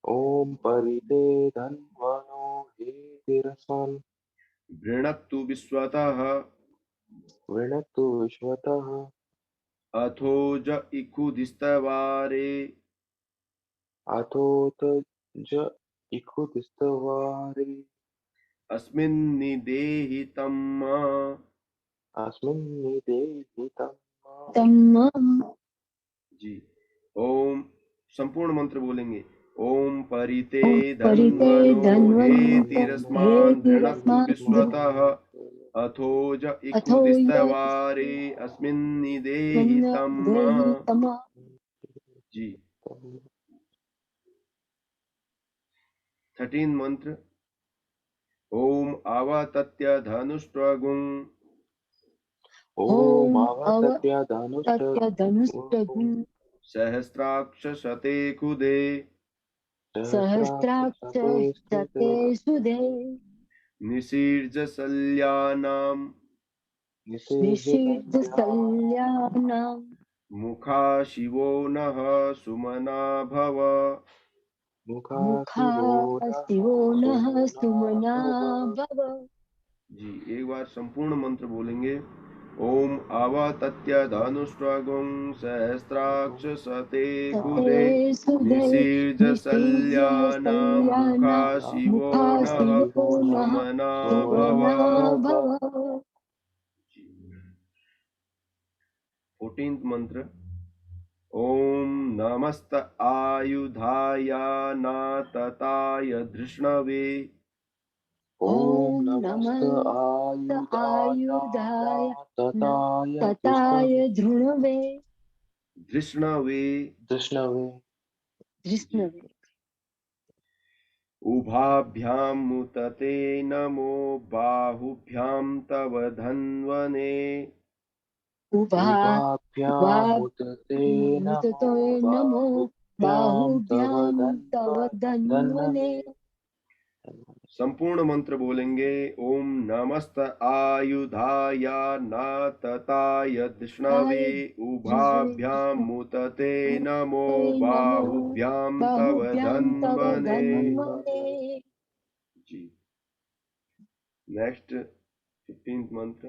ॐ परिते धन्वनो हेतिरस्मान् वृणक्तु विश्वतः वृणक्तु विश्वतः अथोज इखुदिस्तवारे अथोत ज इखुदिस्तवारे अस्मिन् निदेहितं मा। अस्मिन् निदेहितं तम जी ओम संपूर्ण मंत्र बोलेंगे। ओम परिते परिते धन्वनो धन्वनो हेतिरस्मान् वृणक्तु हेतिरस्मान् विश्वतः अथोज अथो इखुदिस्तवारे अस्मिन् निदेहितं मा। देहितम जी 13 मंत्र। ओम आवतत्य धनुष्ट्वगुं ॐ ॐ आवतत्य धनुष्ट तस्य धनुष्टगुं सहस्राक्ष शते खुदे सहस्राक्ष शते सुदे निशीर्ज शल्यानां निषिद्धशल्यानां मुखा शिवो नः सुमना भव। मुखा शिवो नः सुमना भव। जी एक बार संपूर्ण मंत्र बोलेंगे। ओम आवतत्य धनुष्ट्वगुं सहस्राक्ष शते खुदे सते सुदे निशीर्ज शल्यानां मुखा निषिद्धशल्यानां शिवो मुखा नः शिवो नः सुमना भव। सुमना भव। 14th मंत्र। ओम नमस्त आयुधाय नातताय धृष्णवे ॐ ॐ नमस्त नमः आयुधाय तताय तताय धृणवे धृष्णवे कृष्णवे धृष्णवे उभाभ्यां मुतते नमो बाहुभ्यां तव धन्वने उभाभ्यामुदते मुदतो नमो नमो बाहुभ्यां बाहुभ्यां तव धन्वने। संपूर्ण मंत्र बोलेंगे। ओम नमस्त आयुधाय नातताय धृष्णवे उभाभ्यां मुतते नमो बाहुभ्यां तव धन्वने। जी नेक्स्ट 15th मंत्र।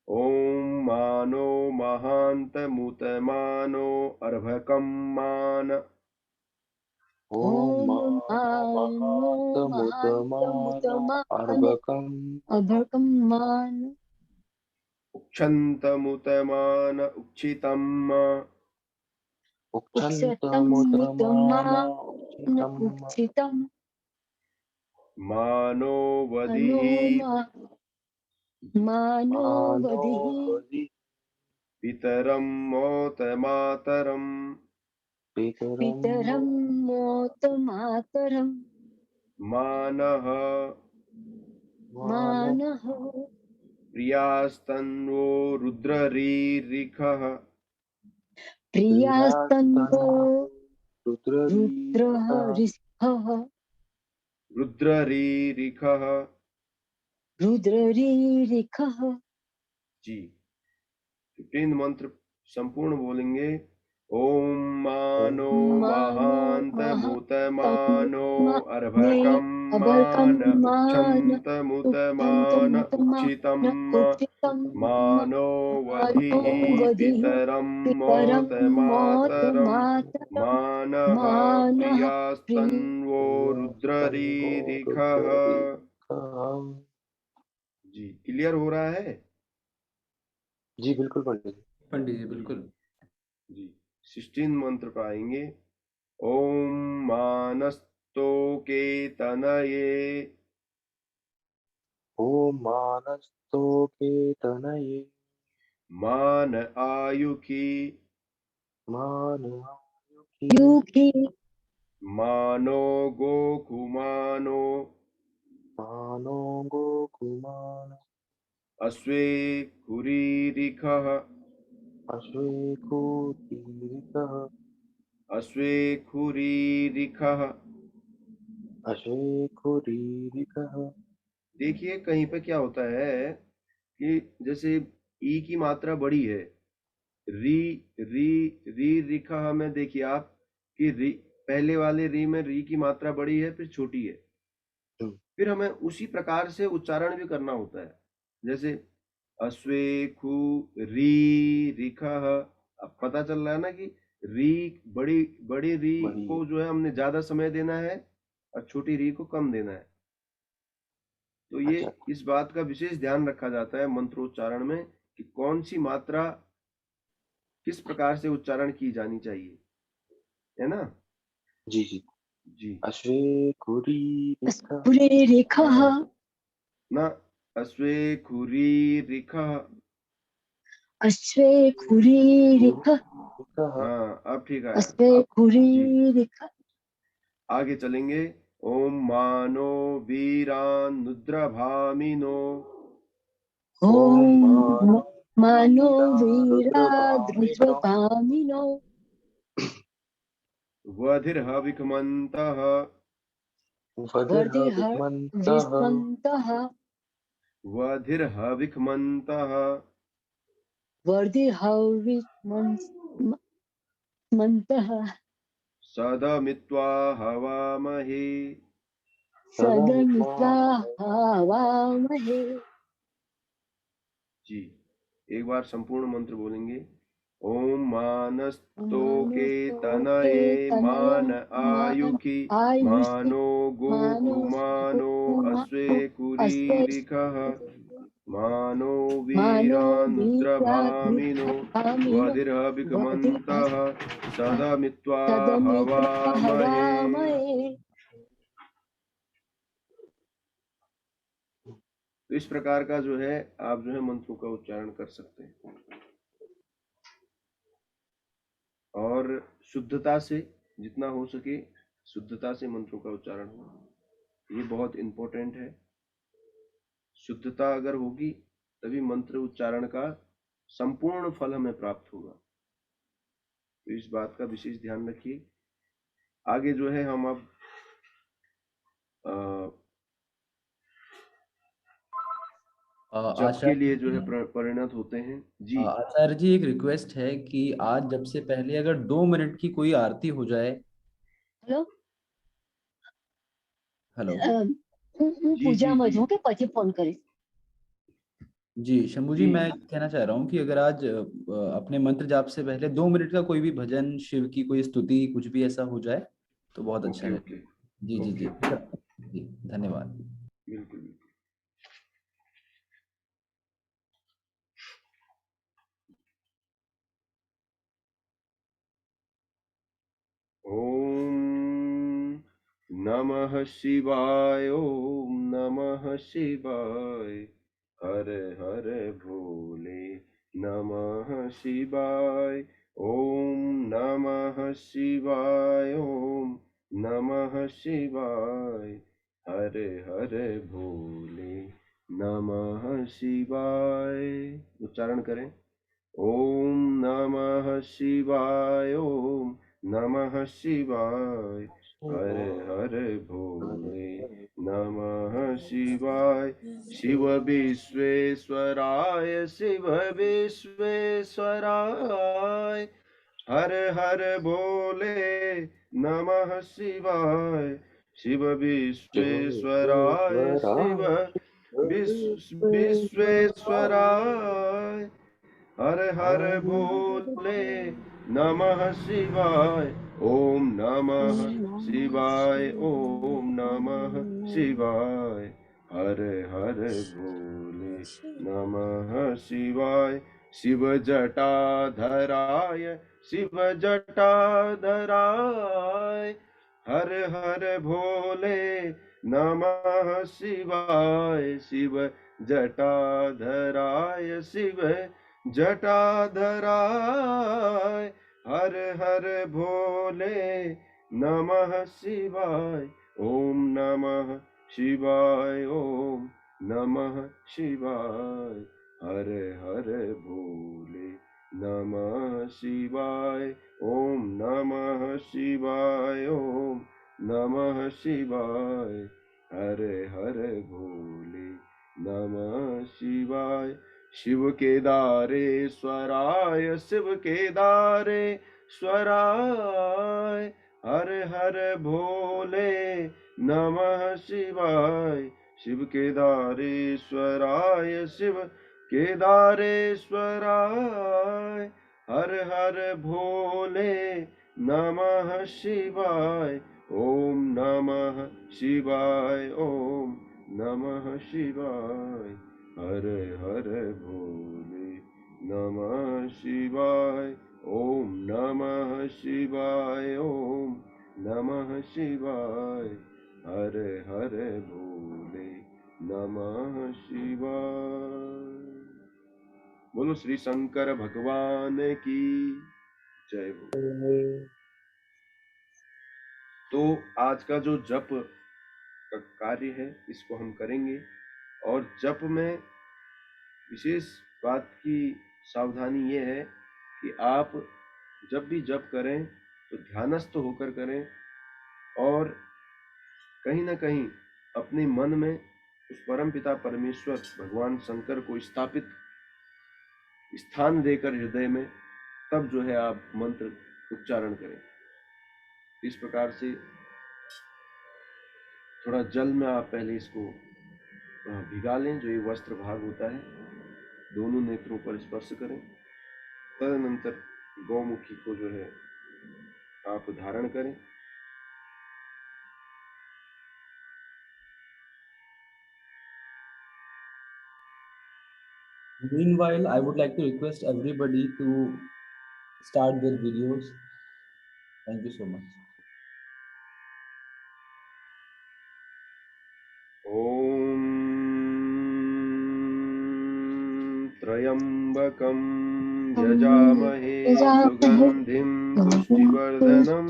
ओम मानो महांत मुतमानो अर्भकं मान ॐ अर्भकम् अभकं मान उक्षन्त मुतमान उक्षितं उक्षतं मुतमान उक्षितं मानो मनो वदिहि मानो वधिः पितरं मोतमातरं पितरं मोतमातरं मानः मानः प्रियास्तन्वो रुद्ररीरिखः प्रियास्तन्वो रुद्रः रुद्ररीरिखः रुद्ररीरिखः। रुद्ररीरिखः। जी 15 मंत्र संपूर्ण बोलेंगे। ओम मानो महान्तमुतमानो अर्भकं मान उच्छन्तमुतमान उच्छितं मानो वधिः पितरं मोतमातरं मानः प्रियास्तन्वो रुद्ररीरिखः। जी क्लियर हो रहा है? जी बिल्कुल पंडित जी। पंडित जी बिल्कुल। जी 16 मंत्र पर आएंगे। ओम मानस्तोके तनये ओम मानस्तोके तनये मान आयुखी मान युखि मानो गोकुमानो मानो गोकुमान अश्वे खुरीरिखः अश्वेखुतीरिकः अश्वे खुरीरिखः। अश्वेखुरीरिकः। देखिए कहीं पे क्या होता है कि जैसे ई की मात्रा बड़ी है, री री री रिखा में देखिए आप कि री पहले वाले री में री की मात्रा बड़ी है फिर छोटी है, फिर हमें उसी प्रकार से उच्चारण भी करना होता है। जैसे अश्वेखु री रिखा, अब पता चल रहा है ना कि री बड़ी बड़ी री बड़ी। को जो है हमने ज्यादा समय देना है और छोटी री को कम देना है। तो ये अच्छा। इस बात का विशेष ध्यान रखा जाता है मंत्रोच्चारण में कि कौन सी मात्रा किस प्रकार से उच्चारण की जानी चाहिए, है ना? जी जी। जी अश्वेखुरीरिकः। स्फुरेरिखः हाँ ना, अश्वे खुरी रिखा। अश्वे खुरीरिखः हाँ अब ठीक आया। अश्वे जी खुरीरिखः। आगे चलेंगे। ओम मानो वीरानुद्रभामिनो ॐ मानो मानो वीरारुद्रभामिनो वीराद्रुद्रभामिनो वधिर्हविखमन्तः वर्धिर्हर वधिर्हविक्मन्तः विस्मन्तः वधिर्हविखमन्तः वर्धिर्हविस्मन्तः सदमित्वा हवामहे। सदमित्वा हवामहे। जी एक बार संपूर्ण मंत्र बोलेंगे। ओम मानस्तोके तनये मान आयुखि मानो गोकुमानो अश्वे कुरीरिखः मानो वीरानुद्रभामिनो वधिर्हविखमन्तः सदमित्वा हवामहे। तो इस प्रकार का जो है आप जो है मंत्रों का उच्चारण कर सकते हैं और शुद्धता से जितना हो सके शुद्धता से मंत्रों का उच्चारण हो, ये बहुत इंपॉर्टेंट है। शुद्धता अगर होगी तभी मंत्र उच्चारण का संपूर्ण फल हमें प्राप्त होगा, तो इस बात का विशेष ध्यान रखिए। आगे जो है हम अब जप के लिए जो है परिणत होते हैं। जी आचार्य जी एक रिक्वेस्ट है कि आज जब से पहले अगर 2 मिनट की कोई आरती हो जाए। हेलो हेलो હું जी પૂજામાં जी છું કે પછી ફોન કરીશ। जी शंभू जी जी मैं कहना चाह रहा हूँ कि अगर आज अपने मंत्र जाप से पहले 2 मिनट का कोई भी भजन, शिव की कोई स्तुति, कुछ भी ऐसा हो जाए तो बहुत अच्छा ओके है। ओके जी जी जी ओके जी धन्यवाद। बिल्कुल बिल्कुल। ओम नमः शिवाय ओम नमः शिवाय हर हर भोले नमः शिवाय ओम नमः शिवाय ओम नमः शिवाय हर हर भोले नमः शिवाय। उच्चारण करें। ओम नमः शिवाय ओम नमः शिवाय हर हर भोले नमः शिवाय। शिव विश्वेश्वराय शिव विश्वेश्वराय हर हर भोले नमः शिवाय। शिव विश्वेश्वराय शिव विश्वेश्वराय। हर हर भोले नमः शिवाय। ओम नमः शिवाय, ओम नमः शिवाय। हर हर भोले नमः शिवाय। शिव जटाधराय शिव जटाधराय। हर हर भोले नमः शिवाय। शिव जटाधराय शिव जटाधराय। हर हर भोले नमः शिवाय। ओम नमः शिवाय, ओम नमः शिवाय। हर हर भोले नमः शिवाय। ओम नमः शिवाय, ओम नमः शिवाय। हर हर भोले नमः शिवाय। शिव केदारेश्वराय शिव केदारेश्वराय। हर हर भोले नमः शिवाय। शिव केदारेश्वराय शिव केदारेश्वराय। हर हर भोले नमः शिवाय। ओम नमः शिवाय, ओम नमः शिवाय। हर हर भोले नमः शिवाय। ओम नमः शिवाय, ओम नमः शिवाय। हर हर भोले नमः शिवाय। बोलो श्री शंकर भगवान की जय हो। तो आज का जो जप का कार्य है इसको हम करेंगे। और जप में विशेष बात की सावधानी ये है कि आप जब भी जप करें तो ध्यानस्थ होकर करें और कहीं ना कहीं अपने मन में उस परम पिता परमेश्वर भगवान शंकर को स्थापित स्थान देकर हृदय में तब जो है आप मंत्र उच्चारण करें। इस प्रकार से थोड़ा जल में आप पहले इसको भिगा लें, जो ये वस्त्र भाग होता है, दोनों नेत्रों पर स्पर्श करें। तदनंतर गौमुखी को जो है आप धारण करें। Meanwhile, I would like to request everybody to start their videos. Thank you so much. ओम त्र्यंबकं यजामहे सुगंधिं पुष्टिवर्धनम्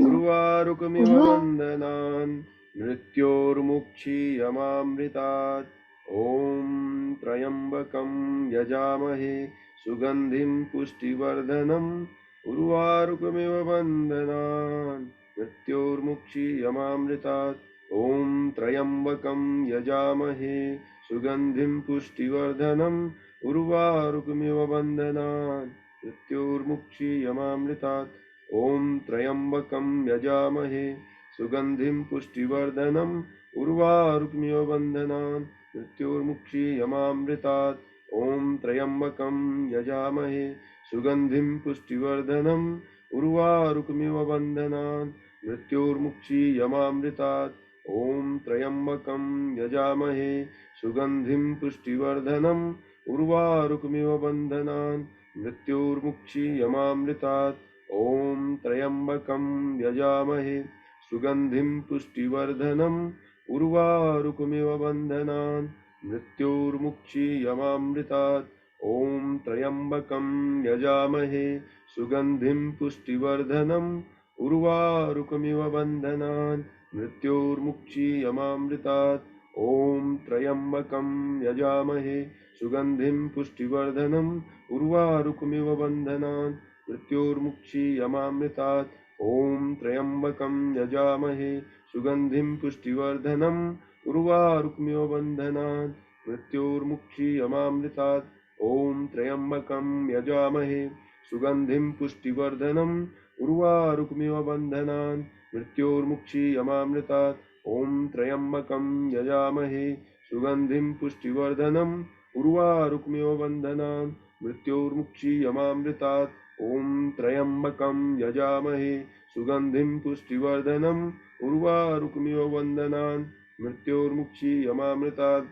उर्वारुकमिव बन्धनान् मृत्योर्मुक्षीयमामृतात्। ओम त्र्यंबकं यजामहे सुगंधिं पुष्टिवर्धनम् उर्वारुकमिव बन्धनान् मृत्योर्मुक्षीयमामृतात्। ओम त्र्यंबकं यजामहे सुगंधिं पुष्टिवर्धनम् उर्वारुकमिव बन्धनान् मृत्योर्मुक्षीयमामृतात्। ओम त्र्यंबकं यजामहे सुगंधिं पुष्टिवर्धनम् उर्वारुकमिव बन्धनान् मृत्योर्मुक्षीयमामृतात्। ओम त्र्यंबकं यजामहे सुगंधिं पुष्टिवर्धनम् उर्वारुकमिव बन्धनान् मृत्योर्मुक्षीयमामृतात्। ओम त्र्यंबकं यजामहे सुगंधिं पुष्टिवर्धनम् उर्वारुकमिव बन्धनान् मृत्योर्मुक्षीयमामृतात्। ओम त्र्यंबकं यजामहे सुगंधिं पुष्टिवर्धनम् उर्वारुकमिव बन्धनान् मृत्योर्मुक्षीयमामृतात्। ओम त्र्यंबकं यजामहे सुगंधिं पुष्टिवर्धनम् उर्वारुकमिव बन्धनान् मृत्योर्मुक्षीयमामृतात्। ओम त्र्यंबकं यजामहे सुगंधिं पुष्टिवर्धनम् उर्वारुकमिव बन्धनान् मृत्योर्मुक्षीयमामृतात्। ओम त्र्यंबकं यजामहे सुगंधिं पुष्टिवर्धनम् उर्वारुकमिव बन्धनान् मृत्योर्मुक्षीयमामृतात्। ओम त्र्यंबकं यजामहे सुगन्धिं पुष्टिवर्धनम् उर्वारुकमिव बन्धनान् मृत्योर्मुक्षीयमामृतात् ॐ त्र्यम्बकं यजामहे सुगन्धिं पुष्टिवर्धनम् उर्वारुकमिव बन्धनान् मृत्योर्मुक्षीयमामृतात् ॐ त्र्यम्बकं यजामहे सुगन्धिं पुष्टिवर्धनम् उर्वारुकमिव बन्धनान् मृत्योर्मुक्षीयमामृतात्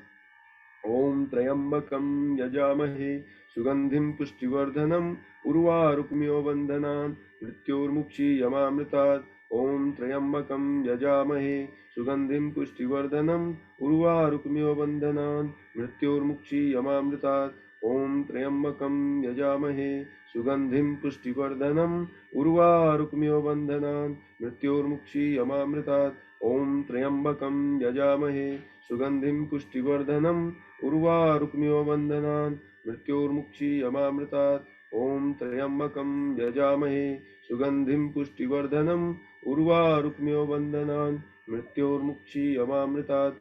ॐ त्र्यम्बकं यजामहे सुगन्धिं पुष्टिवर्धनम् उर्वारुकमिव बन्धनान् मृत्योर्मुक्षीयमामृतात् ॐ त्र्यम्बकं यजामहे सुगन्धिं पुष्टिवर्धनम् उर्वारुकमिव बन्धनान् मृत्योर्मुक्षीयमामृतात् ॐ त्र्यम्बकं यजामहे सुगन्धिं पुष्टिवर्धनम् उर्वारुकमिव बन्धनान् मृत्योर्मुक्षीयमामृतात् ॐ त्र्यम्बकं यजामहे सुगन्धिं पुष्टिवर्धनम् उर्वारुकमिव बन्धनान् मृत्योर्मुक्षीयमामृतात् ॐ त्र्यम्बकं यजामहे सुगन्धिं पुष्टिवर्धनम् उर्वारुकमिव बन्धनान् मृत्योर्मुक्षीयमामृतात्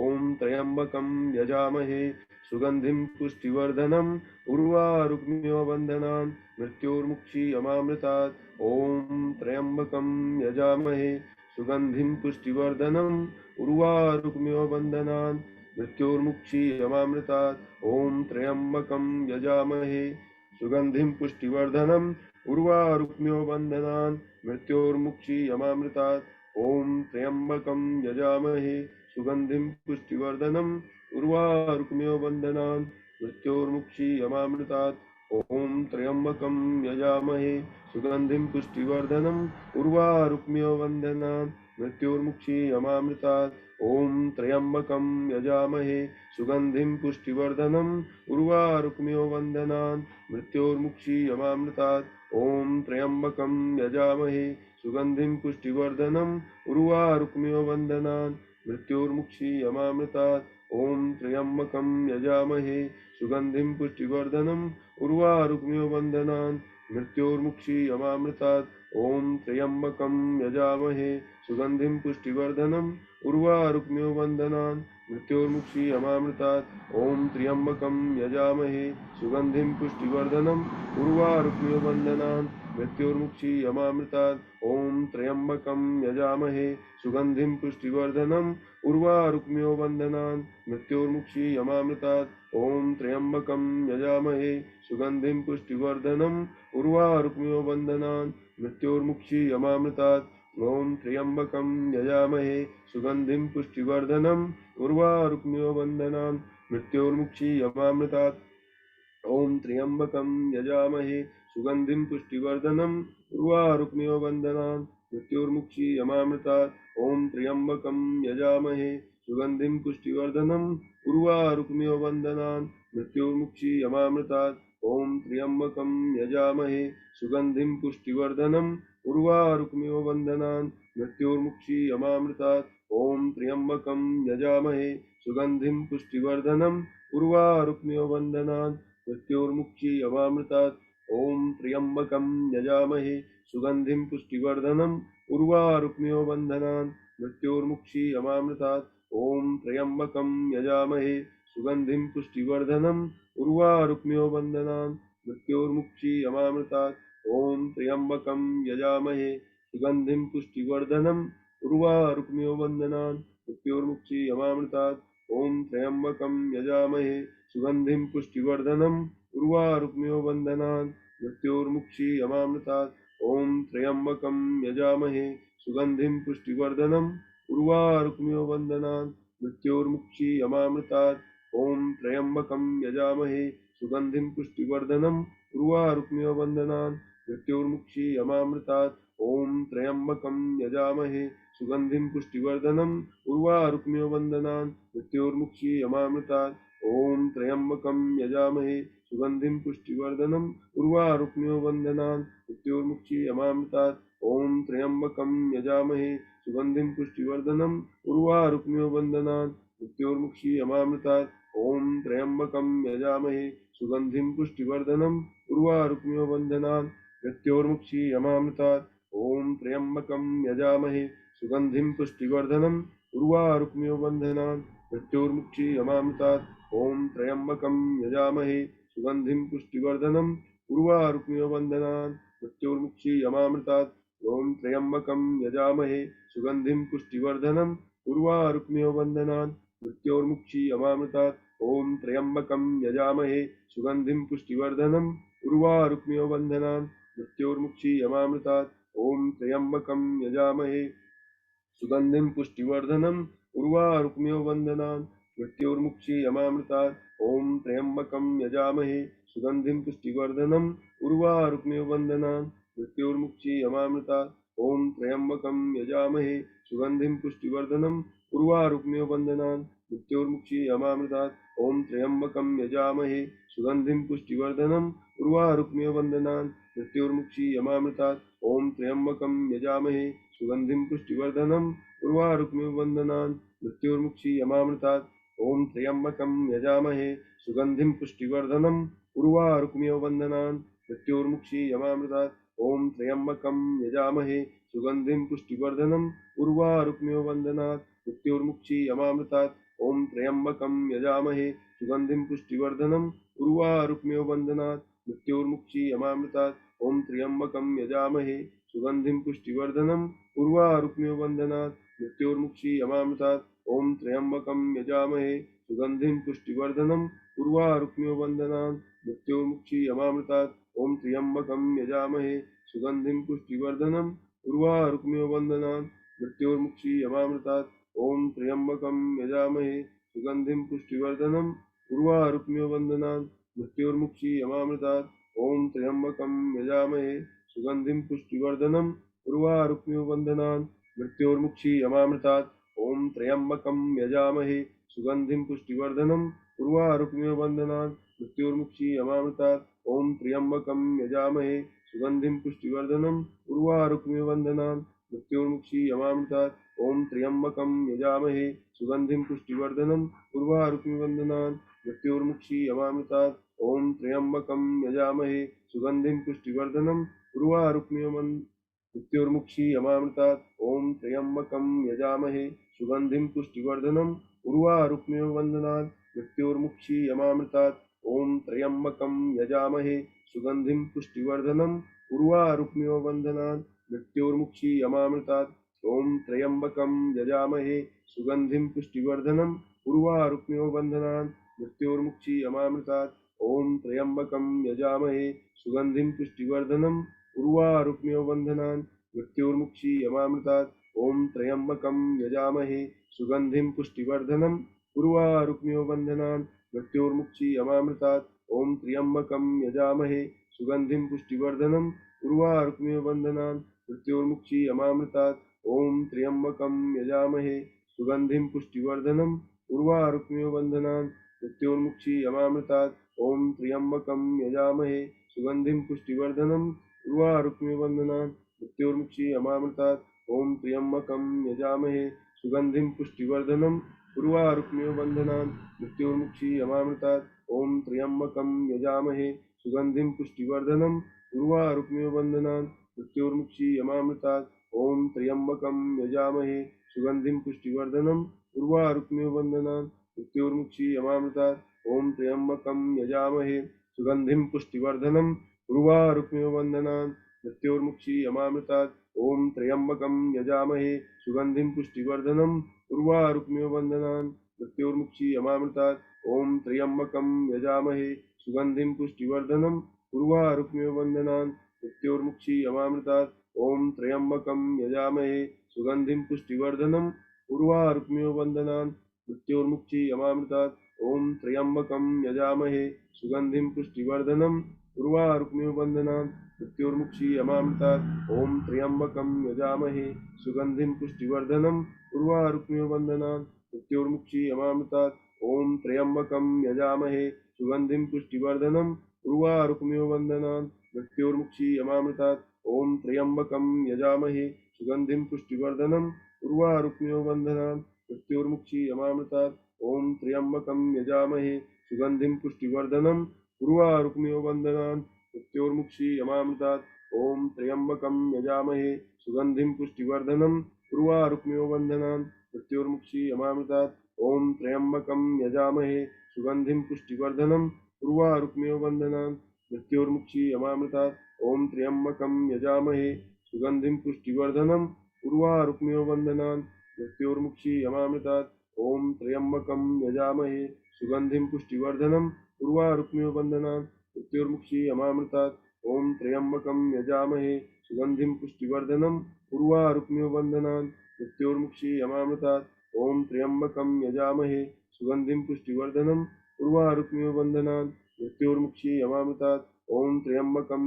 ॐ त्र्यम्बकं यजामहे सुगन्धिं पुष्टिवर्धनम् उर्वारुकमिव बन्धनान् मृत्योर्मुक्षीयमामृतात् ॐ त्र्यम्बकं यजामहे सुगन्धिं पुष्टिवर्धनम् उर्वारुकमिव बन्धनान् मृत्योर्मुक्षीयमामृतात् ॐ त्र्यम्बकं यजामहे सुगन्धिं पुष्टिवर्धनम् उर्वारुकमिव बन्धनान् मृत्योर्मुक्षीयमामृतात् ॐ त्र्यम्बकं यजामहे सुगन्धिं पुष्टिवर्धनम् उर्वारुकमिव बन्धनान् मृत्योर्मुक्षीयमामृतात् ॐ त्र्यम्बकं यजामहे सुगन्धिं पुष्टिवर्धनम् उर्वारुकमिव बन्धनान् मृत्योर्मुक्षीयमामृतात् ॐ त्र्यम्बकं यजामहे सुगन्धिं पुष्टिवर्धनम् उर्वारुकमिव बन्धनान् मृत्योर्मुक्षीयमामृतात् ॐ त्र्यम्बकं यजामहे सुगन्धिं पुष्टिवर्धनम् उर्वारुकमिव बन्धनान् मृत्योर्मुक्षीयमामृतात् ॐ त्र्यम्बकं यजामहे सुगन्धिं पुष्टिवर्धनम् उर्वारुकमिव बन्धनान् मृत्योर्मुक्षीयमामृतात् ॐ त्र्यम्बकं यजामहे सुगन्धिं पुष्टिवर्धनम् उर्वारुकमिव बन्धनान् मृत्योर्मुक्षीयमामृतात् ॐ त्र्यम्बकं यजामहे सुगन्धिं पुष्टिवर्धनम् उर्वारुकमिव बन्धनान् मृत्योर्मुक्षीयमामृतात् ॐ त्र्यम्बकं यजामहे सुगन्धिं पुष्टिवर्धनम् उर्वारुकमिव बन्धनान् मृत्योर्मुक्षीयमामृतात् ॐ त्र्यम्बकं यजामहे सुगन्धिं पुष्टिवर्धनम् उर्वारुकमिव बन्धनान् मृत्योर्मुक्षीयमामृतात् ॐ त्र्यम्बकं यजामहे सुगन्धिं पुष्टिवर्धनम् उर्वारुकमिव बन्धनान् मृत्योर्मुक्षीयमामृतात् ॐ त्र्यम्बकं यजामहे सुगन्धिं पुष्टिवर्धनम् उर्वारुकमिव बन्धनान् मृत्योर्मुक्षीयमामृतात् ॐ त्र्यम्बकं यजामहे सुगन्धिं पुष्टिवर्धनम् उर्वारुकमिव बन्धनान् मृत्योर्मुक्षीयमामृतात् ॐ त्र्यम्बकं यजामहे सुगन्धिं पुष्टिवर्धनम् उर्वारुकमिव बन्धनान् मृत्योर्मुक्षीयमामृतात् ॐ त्र्यम्बकं यजामहे सुगन्धिं पुष्टिवर्धनम् उर्वारुकमिव बन्धनान् मृत्योर्मुक्षीयमामृतात् ॐ त्र्यम्बकं यजामहे सुगन्धिं पुष्टिवर्धनम् उर्वारुकमिव बन्धनान् मृत्योर्मुक्षीयमामृतात् ॐ त्र्यम्बकं यजामहे सुगन्धिं पुष्टिवर्धनम् उर्वारुकमिव बन्धनान् मृत्योर्मुक्षीयमामृतात् ॐ त्र्यम्बकं यजामहे सुगन्धिं पुष्टिवर्धनम् उर्वारुकमिव बन्धनान् मृत्योर्मुक्षीयमामृतात् ॐ त्र्यम्बकं यजामहे सुगन्धिं पुष्टिवर्धनम् उर्वारुकमिव बन्धनान् मृत्योर्मुक्षीयमामृतात् ॐ त्र्यम्बकं यजामहे सुगन्धिं पुष्टिवर्धनम् उर्वारुकमिव बन्धनान् मृत्योर्मुक्षीयमामृतात् ॐ त्र्यम्बकं यजामहे सुगन्धिं पुष्टिवर्धनम् उर्वारुकमिव बन्धनान् मृत्योर्मुक्षीयमामृतात् ॐ त्र्यम्बकं यजामहे सुगन्धिं पुष्टिवर्धनम् उर्वारुकमिव बन्धनान् मृत्योर्मुक्षीयमामृतात् ॐ त्र्यम्बकं यजामहे सुगन्धिं पुष्टिवर्धनम् उर्वारुकमिव बन्धनान् मृत्योर्मुक्षीयमामृतात् ॐ त्र्यम्बकं यजामहे सुगन्धिं पुष्टिवर्धनम् उर्वारुकमिव बन्धनान् मृत्योर्मुक्षीयमामृतात् ॐ त्र्यम्बकं यजामहे सुगन्धिं पुष्टिवर्धनम् उर्वारुकमिव बन्धनान् मृत्योर्मुक्षीयमामृतात् ॐ त्र्यम्बकं यजामहे सुगन्धिं पुष्टिवर्धनम् उर्वारुकमिव बन्धनान् मृत्योर्मुक्षीयमामृतात् ॐ त्र्यम्बकं यजामहे सुगन्धिं पुष्टिवर्धनम् उर्वारुक्मिव बन्धनान् मृत्योर्मुक्षीयमामृतात् ॐ त्र्यम्बकं यजामहे सुगन्धिं पुष्टिवर्धनम् उर्वारुक्मिव बन्धनान् मृत्योर्मुक्षीयमामृतात् ॐ त्र्यम्बकं यजामहे सुगन्धिं पुष्टिवर्धनम् उर्वारुक्मिव बन्धनान् मृत्योर्मुक्षीयमामृतात् ॐ त्र्यम्बकं यजामहे सुगन्धिं पुष्टिवर्धनम् उर्वारुक्मिव बन्धनान् मृत्योर्मुक्षीयमामृतात् ॐ त्र्यम्बकं यजामहे सुगन्धिं पुष्टिवर्धनम् उर्वारुक्मिव बन्धनान् मृत्योर्मुक्षीयमामृतात् ॐ त्र्यम्बकं यजामहे सुगन्धिं पुष्टिवर्धनम् उर्वारुक्मिव बन्धनान् मृत्योर्मुक्षीयमामृतात् ॐ त्र्यम्बकं यजामहे सुगन्धिं पुष्टिवर्धनम् उर्वारुक्मिव बन्धनान् मृत्योर्मुक्षीयमामृतात् ॐ त्र्यम्बकं यजामहे सुगन्धिं पुष्टिवर्धनम् उर्वारुक्मिव बन्धनान् मृत्योर्मुक्षीयमामृतात् ॐ त्र्यम्बकं यजामहे सुगन्धिं पुष्टिवर्धनम् उर्वारुक्मिव बन्धनान् मृत्योर्मुक्षीयमामृतात् ॐ त्र्यम्बकं यजामहे सुगन्धिं पुष्टिवर्धनम् उर्वारुक्मिव बन्धनात् मृत्योर्मुक्षीयमामृतात् ॐ त्र्यम्बकं यजामहे सुगन्धिं पुष्टिवर्धनम् उर्वारुक्मिव बन्धनात् मृत्योर्मुक्षीयमामृतात् ॐ त्र्यम्बकं यजामहे सुगन्धिं पुष्टिवर्धनम् उर्वारुक्मिव बन्धनात् मृत्योर्मुक्षीयमामृतात् ॐ त्र्यम्बकं यजामहे सुगन्धिं पुष्टिवर्धनम् उर्वारुक्मिव बन्धनात् मृत्योर्मुक्षीयमामृतात् ॐ त्र्यम्बकं यजामहे सुगन्धिं पुष्टिवर्धनम् उर्वारुक्मिव बन्धनात् मृत्योर्मुक्षीयमामृतात् ॐ त्र्यम्बकं यजामहे सुगन्धिं पुष्टिवर्धनम् उर्वारुक्मिव बन्धनात् मृत्योर्मुक्षीयमामृतात् ॐ त्र्यम्बकं यजामहे सुगन्धिं पुष्टिवर्धनम् उर्वारुक्मिव बन्धनान् मृत्योर्मुक्षीयमामृतात् ॐ त्र्यम्बकं यजामहे सुगन्धिं पुष्टिवर्धनम् उर्वारुक्मिव बन्धनान् मृत्योर्मुक्षीयमामृतात् ॐ त्र्यम्बकं यजामहे सुगन्धिं पुष्टिवर्धनम् उर्वारुक्मिव बन्धनान् मृत्योर्मुक्षीयमामृतात् ॐ त्र्यम्बकं यजामहे सुगन्धिं पुष्टिवर्धनम् उर्वारुक्मिव बन्धनान् मृत्योर्मुक्षीयमामृतात् ॐ त्र्यम्बकं यजामहे सुगन्धिं पुष्टिवर्धनम् उर्वारुक्मिव मृत्योर्मुक्षीयमामृतात् ॐ त्र्यम्बकं यजामहे सुगन्धिं पुष्टिवर्धनम् उर्वारुक्मिव बन्धनात् मृत्योर्मुक्षीयमामृतात् ॐ त्र्यम्बकं यजामहे सुगन्धिं पुष्टिवर्धनम् उर्वारुक्मिव बन्धनात् मृत्योर्मुक्षीयमामृतात् ॐ त्र्यम्बकं यजामहे सुगन्धिं पुष्टिवर्धनम् उर्वारुक्मिव बन्धनात् मृत्योर्मुक्षीयमामृतात् ॐ त्र्यम्बकं यजामहे सुगन्धिं पुष्टिवर्धनम् उर्वारुक्मिव बन्धनान् मृत्योर्मुक्षीयमामृतात् ॐ त्र्यम्बकं यजामहे सुगन्धिं पुष्टिवर्धनम् उर्वारुक्मिव बन्धनान् मृत्योर्मुक्षीयमामृतात् ॐ त्र्यम्बकं यजामहे सुगन्धिं पुष्टिवर्धनम् उर्वारुक्मिव बन्धनान् मृत्योर्मुक्षीयमामृतात् ॐ त्र्यम्बकं यजामहे सुगन्धिं पुष्टिवर्धनम् उर्वारुक्मिव बन्धनान् मृत्योर्मुक्षीयमामृतात् ॐ त्र्यम्बकं यजामहे सुगन्धिं पुष्टिवर्धनम् उर्वारुक्मिव बन्धनान् मृत्योर्मुक्षीयमामृतात् ॐ त्र्यम्बकं यजामहे सुगन्धिं पुष्टिवर्धनम् उर्वारुक्मिव बन्धनान् मृत्योर्मुक्षीयमामृतात् ॐ त्र्यम्बकं यजामहे सुगन्धिं पुष्टिवर्धनम् उर्वारुक्मिव बन्धनान् मृत्योर्मुक्षीयमामृतात् ॐ त्र्यम्बकं यजामहे सुगन्धिं पुष्टिवर्धनम् उर्वारुक्मिव बन्धनान् मृत्योर्मुक्षीयमामृतात् ॐ त्र्यम्बकं यजामहे सुगन्धिं पुष्टिवर्धनम् उर्वारुक्मिव बन्धनान् मृत्योर्मुक्षीयमामृतात् ॐ त्र्यम्बकं यजामहे सुगन्धिं पुष्टिवर्धनम् उर्वारुक्मिव बन्धनान् मृत्योर्मुक्षीयमामृतात् ॐ त्र्यम्बकं यजामहे सुगन्धिं पुष्टिवर्धनम् उर्वारुक्मिव बन्धनान् मृत्योर्मुक्षीयमामृतात् ॐ त्र्यम्बकं यजामहे सुगन्धिं पुष्टिवर्धनम् उर्वारुक्मिव बन्धनान् मृत्योर्मुक्षीयमामृतात् ॐ त्र्यम्बकं यजामहे सुगन्धिं पुष्टिवर्धनम् उर्वारुक्मिव बन्धनान् मृत्योर्मुक्षीयमामृतात् ॐ त्र्यम्बकं यजामहे सुगन्धिं पुष्टिवर्धनम् उर्वारुक्मिव बन्धनान् मृत्योर्मुक्षीयमामृतात् ॐ त्र्यम्बकं यजामहे सुगन्धिं पुष्टिवर्धनम् उर्वारुक्मिव बन्धनान् मृत्योर्मुक्षीयमामृतात् ॐ त्र्यम्बकं यजामहे सुगन्धिं पुष्टिवर्धनम् उर्वारुक्मिव बन्धनान् मृत्योर्मुक्षीयमामृतात् ॐ त्र्यम्बकं यजामहे सुगन्धिं पुष्टिवर्धनम् उर्वारुक्मिव बन्धनान् मृत्योर्मुक्षीयमामृतात् ॐ त्र्यम्बकं यजामहे सुगन्धिं पुष्टिवर्धनम् उर्वारुक्मिव बन्धनान् मृत्योर्मुक्षीयमामृतात् ॐ त्र्यम्बकं यजामहे सुगन्धिं पुष्टिवर्धनम् उर्वारुक्मिव बन्धनान् मृत्योर्मुक्षीयमामृतात् ॐ त्र्यम्बकं यजामहे सुगन्धिं पुष्टिवर्धनम् उर्वारुक्मिव बन्धनान् मृत्योर्मुक्षीयमामृतात् ॐ त्र्यम्बकं यजामहे सुगन्धिं पुष्टिवर्धनम् उर्वारुक्मिव बन्धनान् मृत्योर्मुक्षीयमामृतात् ॐ त्र्यम्बकं यजामहे सुगन्धिं पुष्टिवर्धनम् उर्वारुक्मिव बन्धनान् मृत्योर्मुक्षीयमामृतात् ॐ त्र्यम्बकं यजामहे सुगन्धिं पुष्टिवर्धनम् उर्वारुक्मिव बन्धनान् मृत्योर्मुक्षीयमामृतात् ॐ त्र्यम्बकं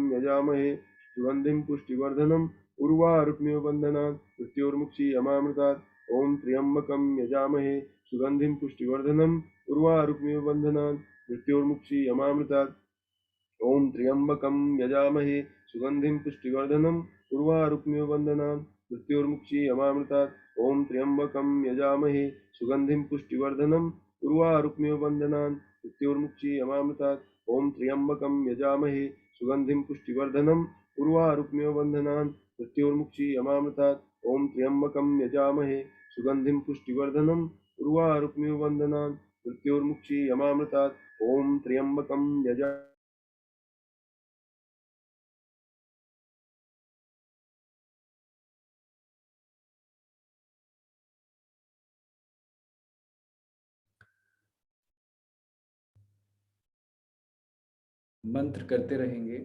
यजामहे सुगन्धिं पुष्टिवर्धनम् उर्वारुक्मिव बन्धनान् मृत्योर्मुक्षीयमामृतात् ॐ त्र्यम्बकं यजामहे सुगन्धिं पुष्टिवर्धनम् उर्वारुक्मिव बन्धनान् मृत्योर्मुक्षीयमामृतात् ॐ त्र्यम्बकं यजामहे सुगन्धिं पुष्टिवर्धनम् उर्वारुक्मिव बन्धनान् मृत्योर्मुक्षीयमामृतात् ॐ त्र्यम्बकं यजामहे सुगन्धिं पुष्टिवर्धनम् उर्वारुक्मिव बन्धनान् मृत्योर्मुक्षीयमामृतात् ॐ त्र्यम्बकं यजामहे सुगन्धिं पुष्टिवर्धनम् उर्वारुक्मिव बन्धनान् मृत्योर्मुक्षीयमामृतात् ॐ त्र्यम्बकं यजामहे सुगन्धिं पुष्टिवर्धनम् उर्वारुक्मिव बन्धनान् मृत्योर्मुक्षीयमामृतात् ॐ त्र्यम्बकं यजा मंत्र करते रहेंगे।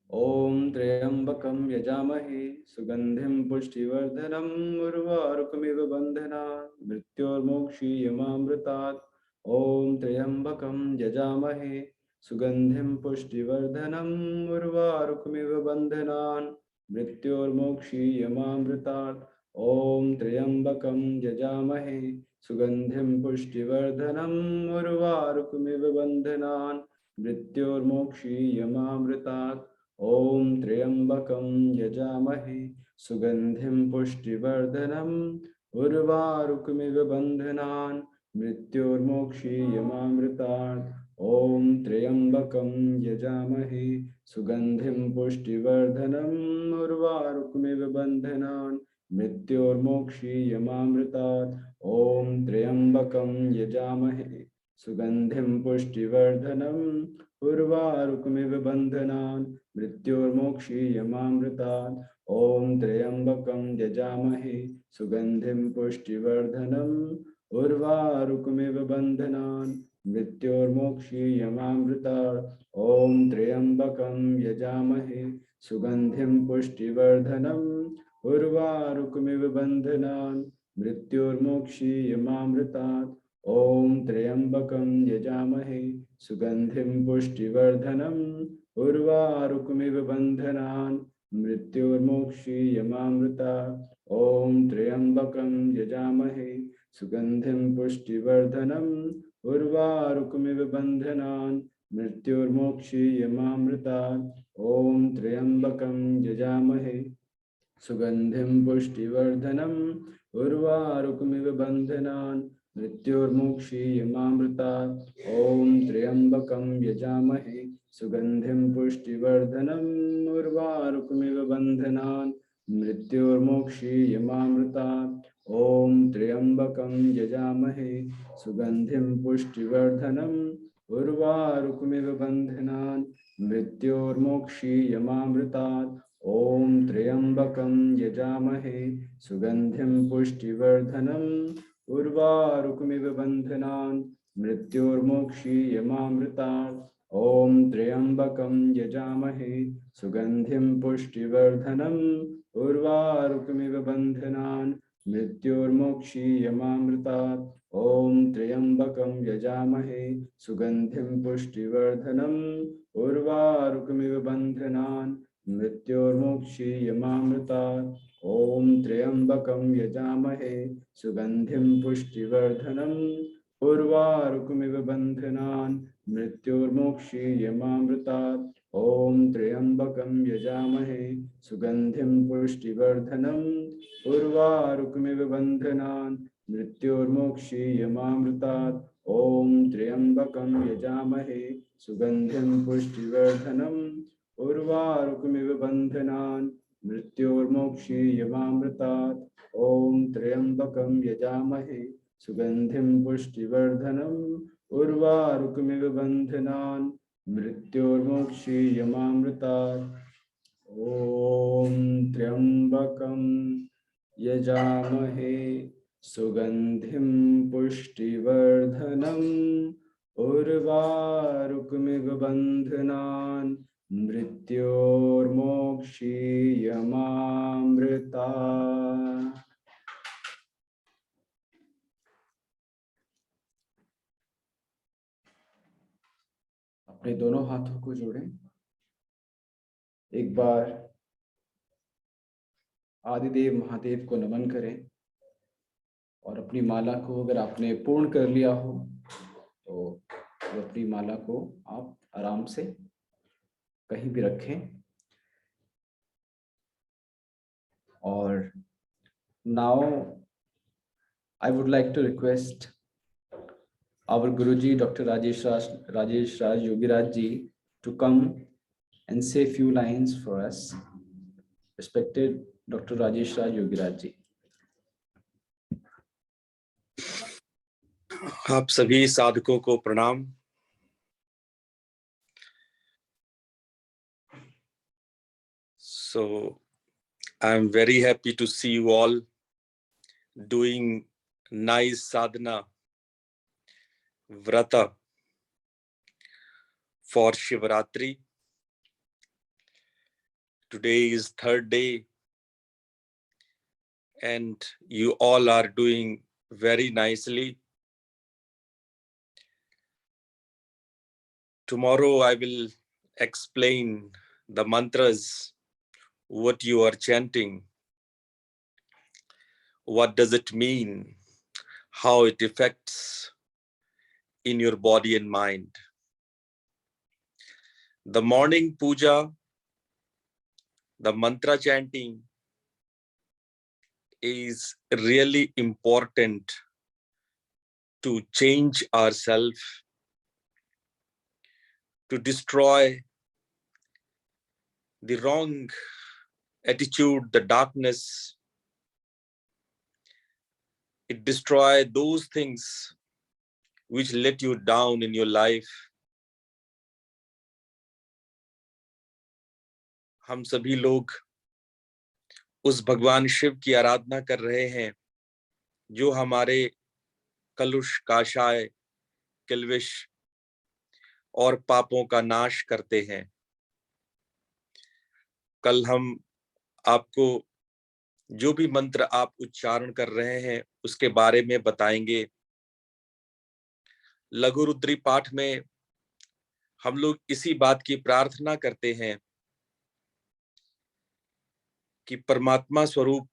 ओम त्र्यंबकं यजामहे सुगंधिं पुष्टिवर्धनम् उर्वारुकमिव बन्धनान् मृत्योर्मोक्षीयमामृतात्। ओम त्र्यंबकं यजामहे सुगंधिं पुष्टिवर्धनम् उर्वारुकमिव बन्धनान् मृत्योर्मोक्षीयमामृतात्। ओम त्र्यंबकं यजामहे सुगंधिं पुष्टिवर्धनम् उर्वारुकमिव बन्धनान् मृत्योर्मोक्षीयमामृतात्। ॐ त्र्यम्बकं यजामहे सुगन्धिं पुष्टिवर्धनम् उर्वारुकमिव बन्धनान् मृत्योर्मोक्षीयमामृतात्। ॐ त्र्यम्बकं यजामहे सुगन्धिं पुष्टिवर्धनम् उर्वारुकमिव बन्धनान् मृत्योर्मोक्षीयमामृतात्। ॐ त्र्यम्बकं यजामहे सुगन्धिं पुष्टिवर्धनम् उर्वारुकमिव बन्धनान् मृत्योर्मोक्षीयमामृतात्। ॐ त्र्यम्बकं यजामहे सुगन्धिं पुष्टिवर्धनम् उर्वारुकमिव बन्धनान् मृत्योर्मोक्षीयमामृतात्। ॐ त्र्यम्बकं यजामहे सुगन्धिं पुष्टिवर्धनम् उर्वारुकमिव बन्धनान् मृत्योर्मोक्षीयमामृतात्। ॐ त्र्यम्बकं यजामहे सुगन्धिं पुष्टिवर्धनम् उर्वारुकमिव बन्धनान् मृत्योर्मोक्षीयमामृतात्। ॐ त्र्यम्बकं यजामहे सुगन्धिं पुष्टिवर्धनम् उर्वारुकमिव बन्धनान् मृत्योर्मोक्षीयमामृतात्। ॐ त्र्यम्बकं यजामहे सुगन्धिं पुष्टिवर्धनम् उर्वारुकमिव बन्धनान् मृत्योर्मोक्षीयमामृतात्। ॐ त्र्यम्बकं यजामहे सुगन्धिं पुष्टिवर्धनम् उर्वारुकमिव बन्धनान् मृत्योर्मोक्षीयमामृतात्। ॐ त्र्यम्बकं यजामहे सुगन्धिं पुष्टिवर्धनम् उर्वारुकमिव बन्धनान् मृत्योर्मोक्षीयमामृतात्। ॐ त्र्यम्बकं यजामहे सुगन्धिं पुष्टिवर्धनम् उर्वारुकमिव बन्धनान् मृत्योर्मोक्षीयमामृतात्। ॐ त्र्यम्बकं यजामहे सुगन्धिं पुष्टिवर्धनम् उर्वारुकमिव बन्धनान् मृत्योर्मोक्षीयमामृतात्। ॐ त्र्यम्बकं यजामहे सुगन्धिं पुष्टिवर्धनम् उर्वारुकमिव बन्धनान् मृत्योर्मोक्षीयमामृतात्। ॐ त्र्यम्बकं यजामहे सुगन्धिं पुष्टिवर्धनम् उर्वारुकमिव बन्धनान् मृत्योर्मोक्षीयमामृतात्। ॐ त्र्यम्बकं यजामहे सुगन्धिं पुष्टिवर्धनम् उर्वारुकमिव बन्धनान् मृत्योर्मोक्षीयमामृतात्। ॐ त्र्यम्बकं यजामहे सुगन्धिं पुष्टिवर्धनम् उर्वारुकमिव बन्धनान् मृत्योर्मोक्षीयमामृतात्। ॐ त्र्यम्बकं यजामहे सुगन्धिं पुष्टिवर्धनम् उर्वारुकमिव बन्धनान् मृत्योर्मोक्षीयमामृतात्। ॐ त्र्यम्बकं यजामहे सुगन्धिं पुष्टिवर्धनम् उर्वारुकमिव बन्धनान् मृत्योर्मोक्षीयमामृतात्। अपने दोनों हाथों को जोड़ें। एक बार आदिदेव महादेव को नमन करें और अपनी माला को अगर आपने पूर्ण कर लिया हो तो अपनी माला को आप आराम से कहीं भी रखें। और now I would like to request our Guruji Dr. Rajesh Raj Yogiraj ji to come and say few lines for us. Respected Dr. Rajesh Raj Yogiraj ji. आप सभी साधकों को प्रणाम। So I am very happy to see you all doing nice sadhana vrata for Shivratri. Today is third day and you all are doing very nicely. Tomorrow I will explain the mantras, what you are chanting, what does it mean, how it affects in your body and mind. The morning puja, the mantra chanting is really important to change ourselves, to destroy the wrong attitude, the darkness. It destroys those things which let you down in your life. हम सभी लोग उस भगवान शिव की आराधना कर रहे हैं जो हमारे कलुष, काषाय, किल्विष और पापों का नाश करते हैं। कल हम आपको जो भी मंत्र आप उच्चारण कर रहे हैं उसके बारे में बताएंगे। लघु रुद्री पाठ में हम लोग इसी बात की प्रार्थना करते हैं कि परमात्मा स्वरूप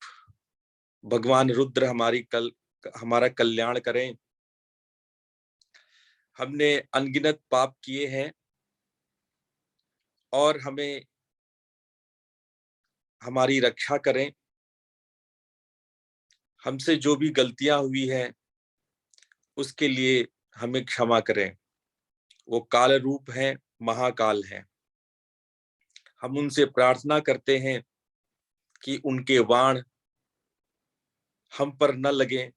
भगवान रुद्र हमारा कल्याण करें। हमने अनगिनत पाप किए हैं और हमें हमारी रक्षा करें। हमसे जो भी गलतियां हुई हैं उसके लिए हमें क्षमा करें। वो काल रूप हैं, महाकाल हैं। हम उनसे प्रार्थना करते हैं कि उनके वाण हम पर न लगे,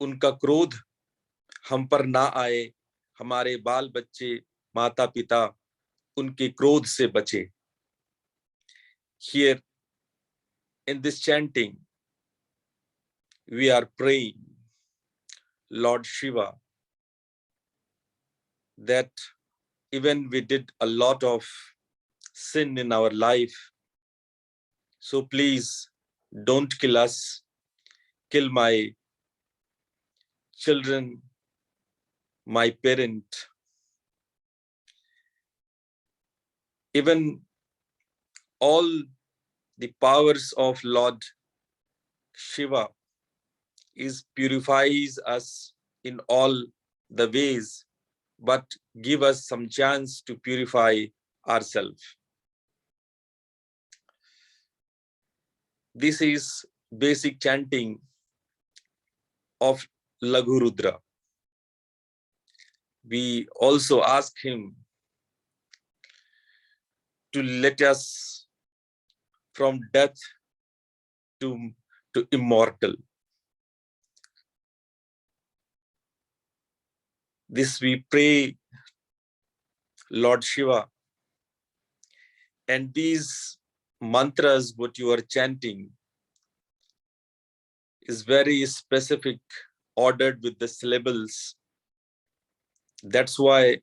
उनका क्रोध हम पर ना आए, हमारे बाल बच्चे, माता पिता उनके क्रोध से बचे। Here in this chanting we are praying Lord Shiva that even we did a lot of sin in our life, so please don't kill us, kill my children, my parent. Even all the powers of Lord Shiva purifies us in all the ways, but give us some chance to purify ourselves. This is basic chanting of Laghu Rudra. We also ask him to let us from death to immortal. This we pray Lord Shiva. And these mantras, what you are chanting, is very specific, ordered with the syllables. That's why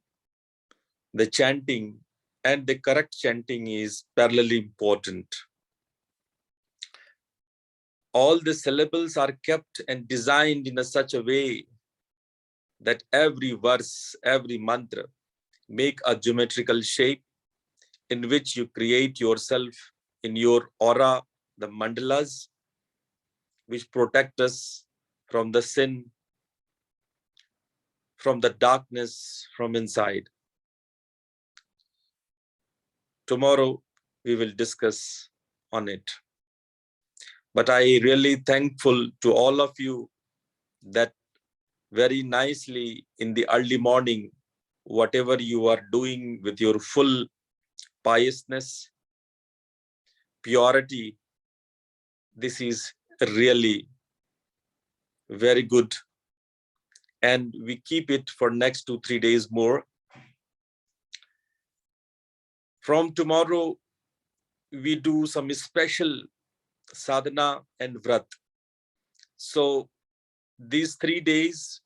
the chanting and the correct chanting is parallelly important. All the syllables are kept and designed in such a way that every verse, every mantra make a geometrical shape in which you create yourself in your aura, the mandalas, which protect us from the sin, from the darkness from inside. Tomorrow we will discuss on it. But I really thankful to all of you that very nicely in the early morning, whatever you are doing with your full piousness, purity, this is really very good. And we keep it for next 2-3 days more. From tomorrow, we do some special sadhana and vrat. So these 3 days,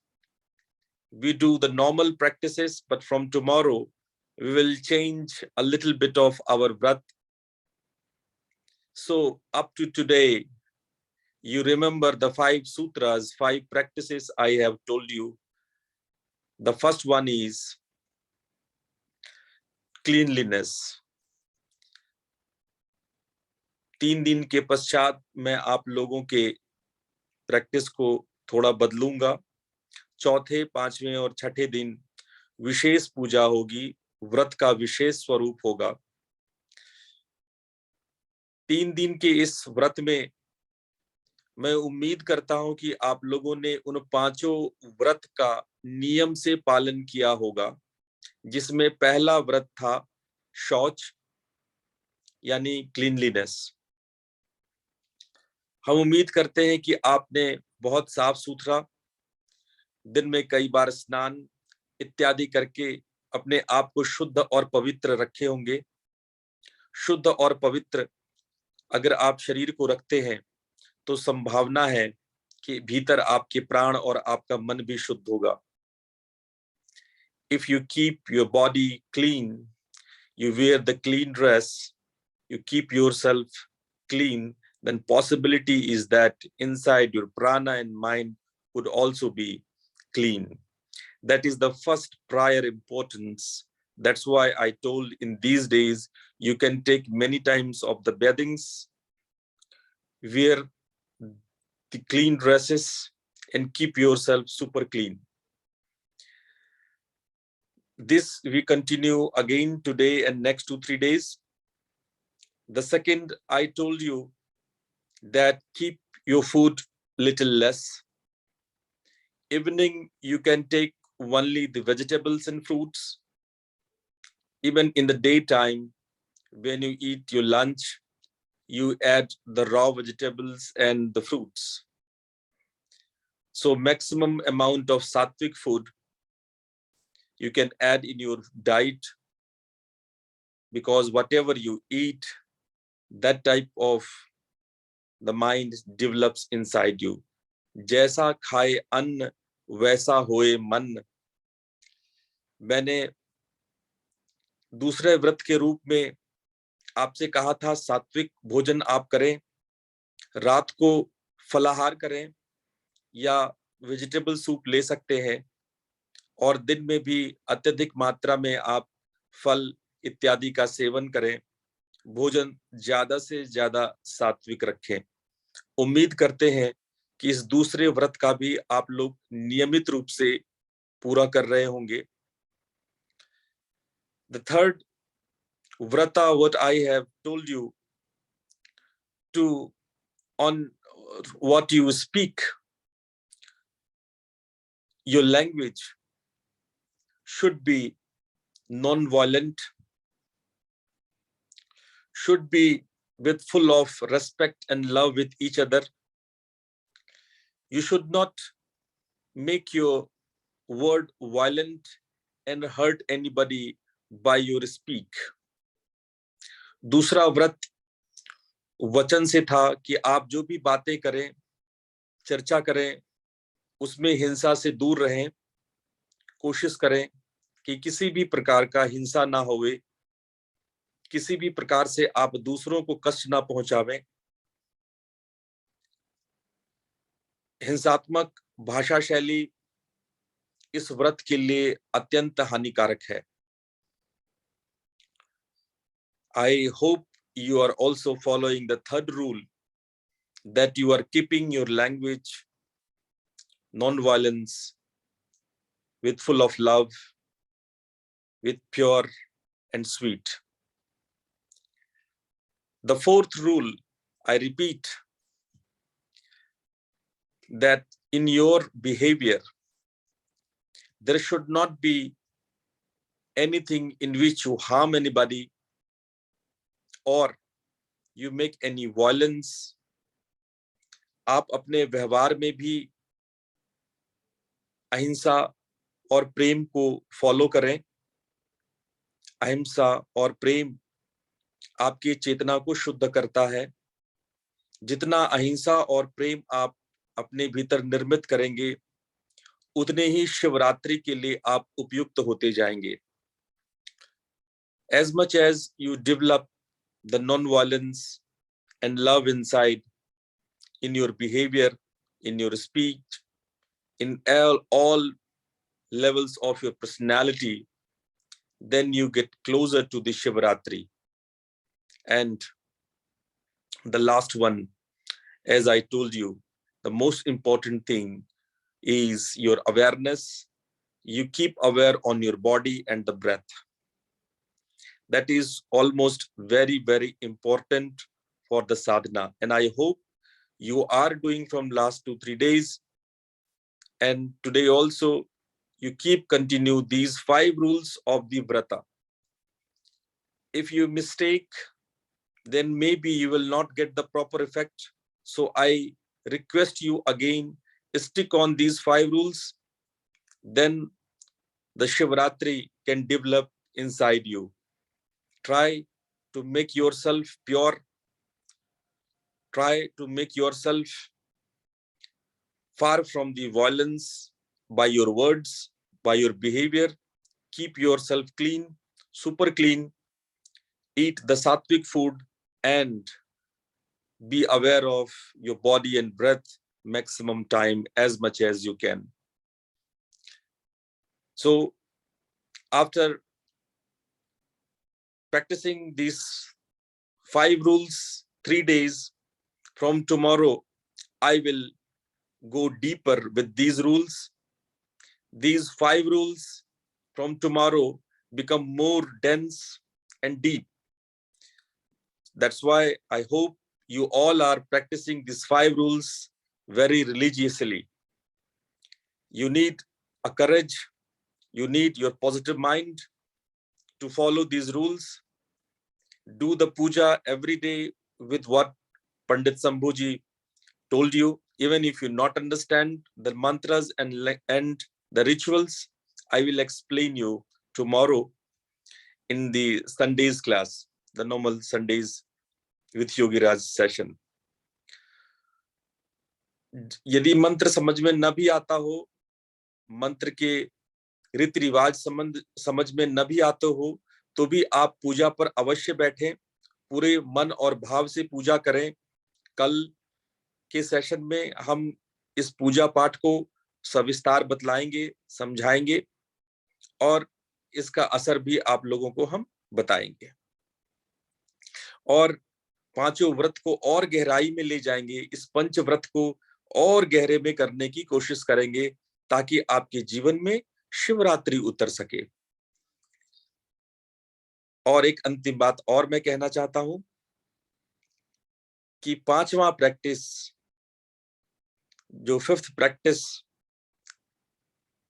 we do the normal practices, but from tomorrow, we will change a little bit of our vrat. So up to today, you remember the 5 sutras, 5 practices I have told you. The first one is cleanliness. 3 दिन के पश्चात मैं आप लोगों के practice को थोड़ा बदलूंगा. चौथे, 5वें और 6ठे दिन विशेष पूजा होगी, व्रत का विशेष स्वरूप होगा. 3 दिन के इस व्रत में मैं उम्मीद करता हूं कि आप लोगों ने उन 5 व्रत का नियम से पालन किया होगा, जिसमें पहला व्रत था शौच यानी क्लीनलीनेस. हम उम्मीद करते हैं कि आपने बहुत साफ सुथरा दिन में कई बार स्नान इत्यादि करके अपने आप को शुद्ध और पवित्र रखे होंगे. शुद्ध और पवित्र अगर आप शरीर को रखते हैं तो संभावना है कि भीतर आपके प्राण और आपका मन भी शुद्ध होगा. If you keep your body clean, you wear the clean dress, you keep yourself clean, then possibility is that inside your prana and mind would also be clean. That is the first prior importance. That's why I told in these days, you can take many times of the bathings, wear the clean dresses and keep yourself super clean. This we continue again today and next 2-3 days. The second, I told you that keep your food little less. Evening, you can take only the vegetables and fruits. Even in the daytime, when you eat your lunch, you add the raw vegetables and the fruits. So maximum amount of sattvic food you can add in your diet, because whatever you eat, that type of the mind develops inside you. जैसा खाए अन्न वैसा होए मन. मैंने दूसरे व्रत के रूप में आपसे कहा था सात्विक भोजन आप करें, रात को फलाहार करें या वेजिटेबल सूप ले सकते हैं, और दिन में भी अत्यधिक मात्रा में आप फल इत्यादि का सेवन करें. भोजन ज्यादा से ज्यादा सात्विक रखें. उम्मीद करते हैं कि इस दूसरे व्रत का भी आप लोग नियमित रूप से पूरा कर रहे होंगे. The third vrata, what I have told you, to on what you speak, your language should be non-violent, should be with full of respect and love with each other. You should not make your word violent and hurt anybody by your speak. दूसरा व्रत वचन से था कि आप जो भी बातें करें, चर्चा करें, उसमें हिंसा से दूर रहें, कोशिश करें कि किसी भी प्रकार का हिंसा ना होवे, किसी भी प्रकार से आप दूसरों को कष्ट ना पहुंचावें। हिंसात्मक भाषा शैली इस व्रत के लिए अत्यंत हानिकारक है। I hope you are also following the third rule, that you are keeping your language non-violence, with full of love, with pure and sweet. The fourth rule, I repeat, that in your behavior, there should not be anything in which you harm anybody or you make any violence. आप अपने व्यवहार में भी अहिंसा और प्रेम को follow करें। अहिंसा और प्रेम आपकी चेतना को शुद्ध करता है। जितना अहिंसा और प्रेम आप अपने भीतर निर्मित करेंगे, उतने ही शिवरात्रि के लिए आप उपयुक्त होते जाएंगे। As much as you develop the non-violence and love inside, in your behavior, in your speech, in all levels of your personality, then you get closer to the Shivaratri. And the last one, as I told you, the most important thing is your awareness. You keep aware on your body and the breath. That is almost very, very important for the sadhana. And I hope you are doing from last 2-3 days. And today also, you keep continue these 5 rules of the vrata. If you mistake, then maybe you will not get the proper effect. So I request you again, stick on these 5 rules. Then the Shivaratri can develop inside you. Try to make yourself pure. Try to make yourself far from the violence by your words, by your behavior. Keep yourself clean, super clean. Eat the sattvic food and be aware of your body and breath maximum time as much as you can. So after practicing these 5 rules 3 days, from tomorrow, I will go deeper with these rules. These 5 rules from tomorrow become more dense and deep. That's why I hope you all are practicing these 5 rules very religiously. You need a courage. You need your positive mind to follow these rules. Do the puja every day with what Pandit Sambhuji told you. Even if you not understand the mantras and the rituals, I will explain you tomorrow in the Sundays class, the normal Sundays with Yogi Raj session. यदि मंत्र समझ में न भी आता हो, मंत्र के रीति रिवाज समझ में न भी आते हो, तो भी आप पूजा पर अवश्य बैठें, पूरे मन और भाव से पूजा करें। कल के सेशन में हम इस पूजा पाठ को सविस्तार बतलाएंगे, समझाएंगे और इसका असर भी आप लोगों को हम बताएंगे और 5 व्रत को और गहराई में ले जाएंगे। इस पंच व्रत को और गहरे में करने की कोशिश करेंगे ताकि आपके जीवन में शिवरात्रि उतर सके। और एक अंतिम बात और मैं कहना चाहता हूं कि 5वां प्रैक्टिस, जो 5th प्रैक्टिस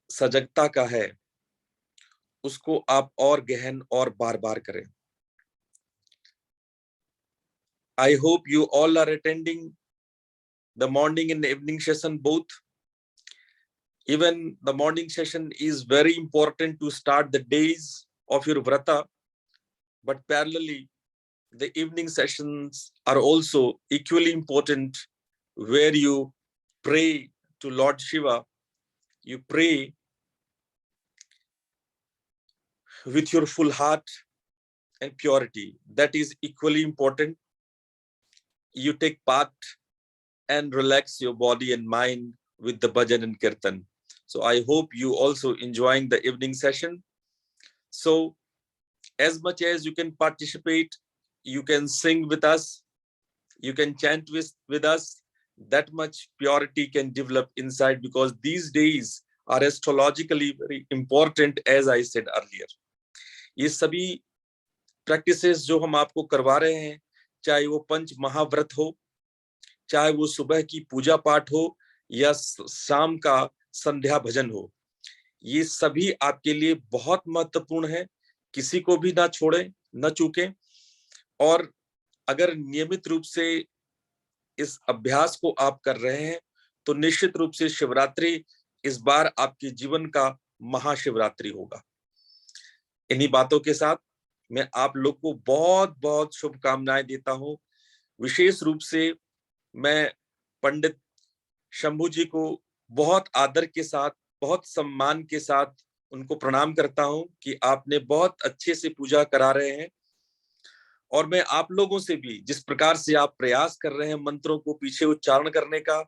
सजगता का है, उसको आप और गहन और बार बार करें। I hope you all are attending the morning and evening session both. Even the morning session is very important to start the days of your vrata, but parallelly, the evening sessions are also equally important, where you pray to Lord Shiva, you pray with your full heart and purity. That is equally important. You take part and relax your body and mind with the bhajan and kirtan. So I hope you also enjoying the evening session. So as much as you can participate, you can sing with us, you can chant with us, that much purity can develop inside, because these days are astrologically very important, as I said earlier. ये सभी practices जो हम आपको करवा रहे हैं, चाहे वो पंच महाव्रत हो, चाहे वो सुबह की पूजा पाठ हो या शाम का संध्या भजन हो, ये सभी आपके लिए बहुत महत्वपूर्ण है। किसी को भी ना छोड़ें, न चूकें। और अगर नियमित रूप से इस अभ्यास को आप कर रहे हैं तो निश्चित रूप से शिवरात्रि इस बार आपके जीवन का महाशिवरात्रि होगा। इन्हीं बातों के साथ मैं आप लोग को बहुत बहुत शुभकामनाएं देता हूं। विशेष रूप से मैं पंडित शंभू जी को बहुत आदर के साथ, बहुत सम्मान के साथ उनको प्रणाम करता हूं कि आपने बहुत अच्छे से पूजा करा रहे हैं। और मैं आप लोगों से भी, जिस प्रकार से आप प्रयास कर रहे हैं मंत्रों को पीछे उच्चारण करने का,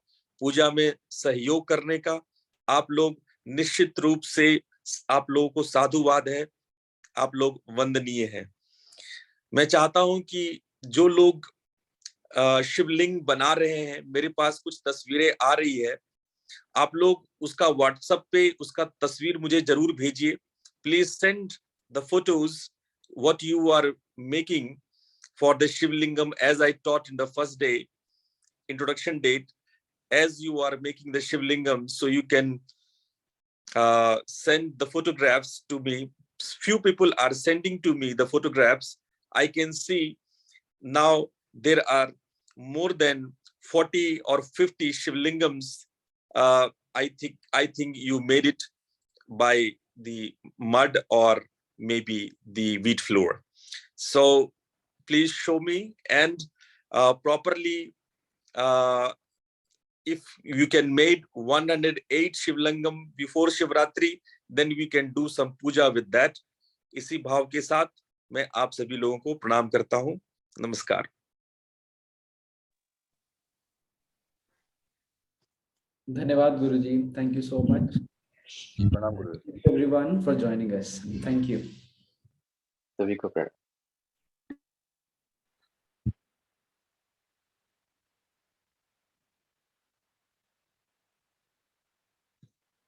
पूजा में सहयोग करने का, आप लोग निश्चित रूप से, आप लोगों को साधुवाद है, आप लोग वंदनीय हैं। मैं चाहता हूं कि जो लोग शिवलिंग बना रहे हैं, मेरे पास कुछ तस्वीरें आ रही है, आप लोग उसका व्हाट्सएप पे उसका तस्वीर मुझे जरूर भेजिए। Please send the photos what you are making for the Shivlingam, as I taught in the first day, introduction date, as you are making the Shivlingam, so you can send the photographs to me. Few people are sending to me the photographs. I can see now there are more than 40 or 50 Shivlingams. I think you made it by the mud or maybe the wheat flour. So please show me, and properly, if you can make 108 Shivlingam before Shivratri, then we can do some puja with that. इसी भाव के साथ मैं आप सभी लोगों को प्रणाम करता हूं। नमस्कार। धन्यवाद गुरुजी, thank you so much. प्रणाम गुरु। Everyone for joining us. Thank you. सभी को प्रणाम।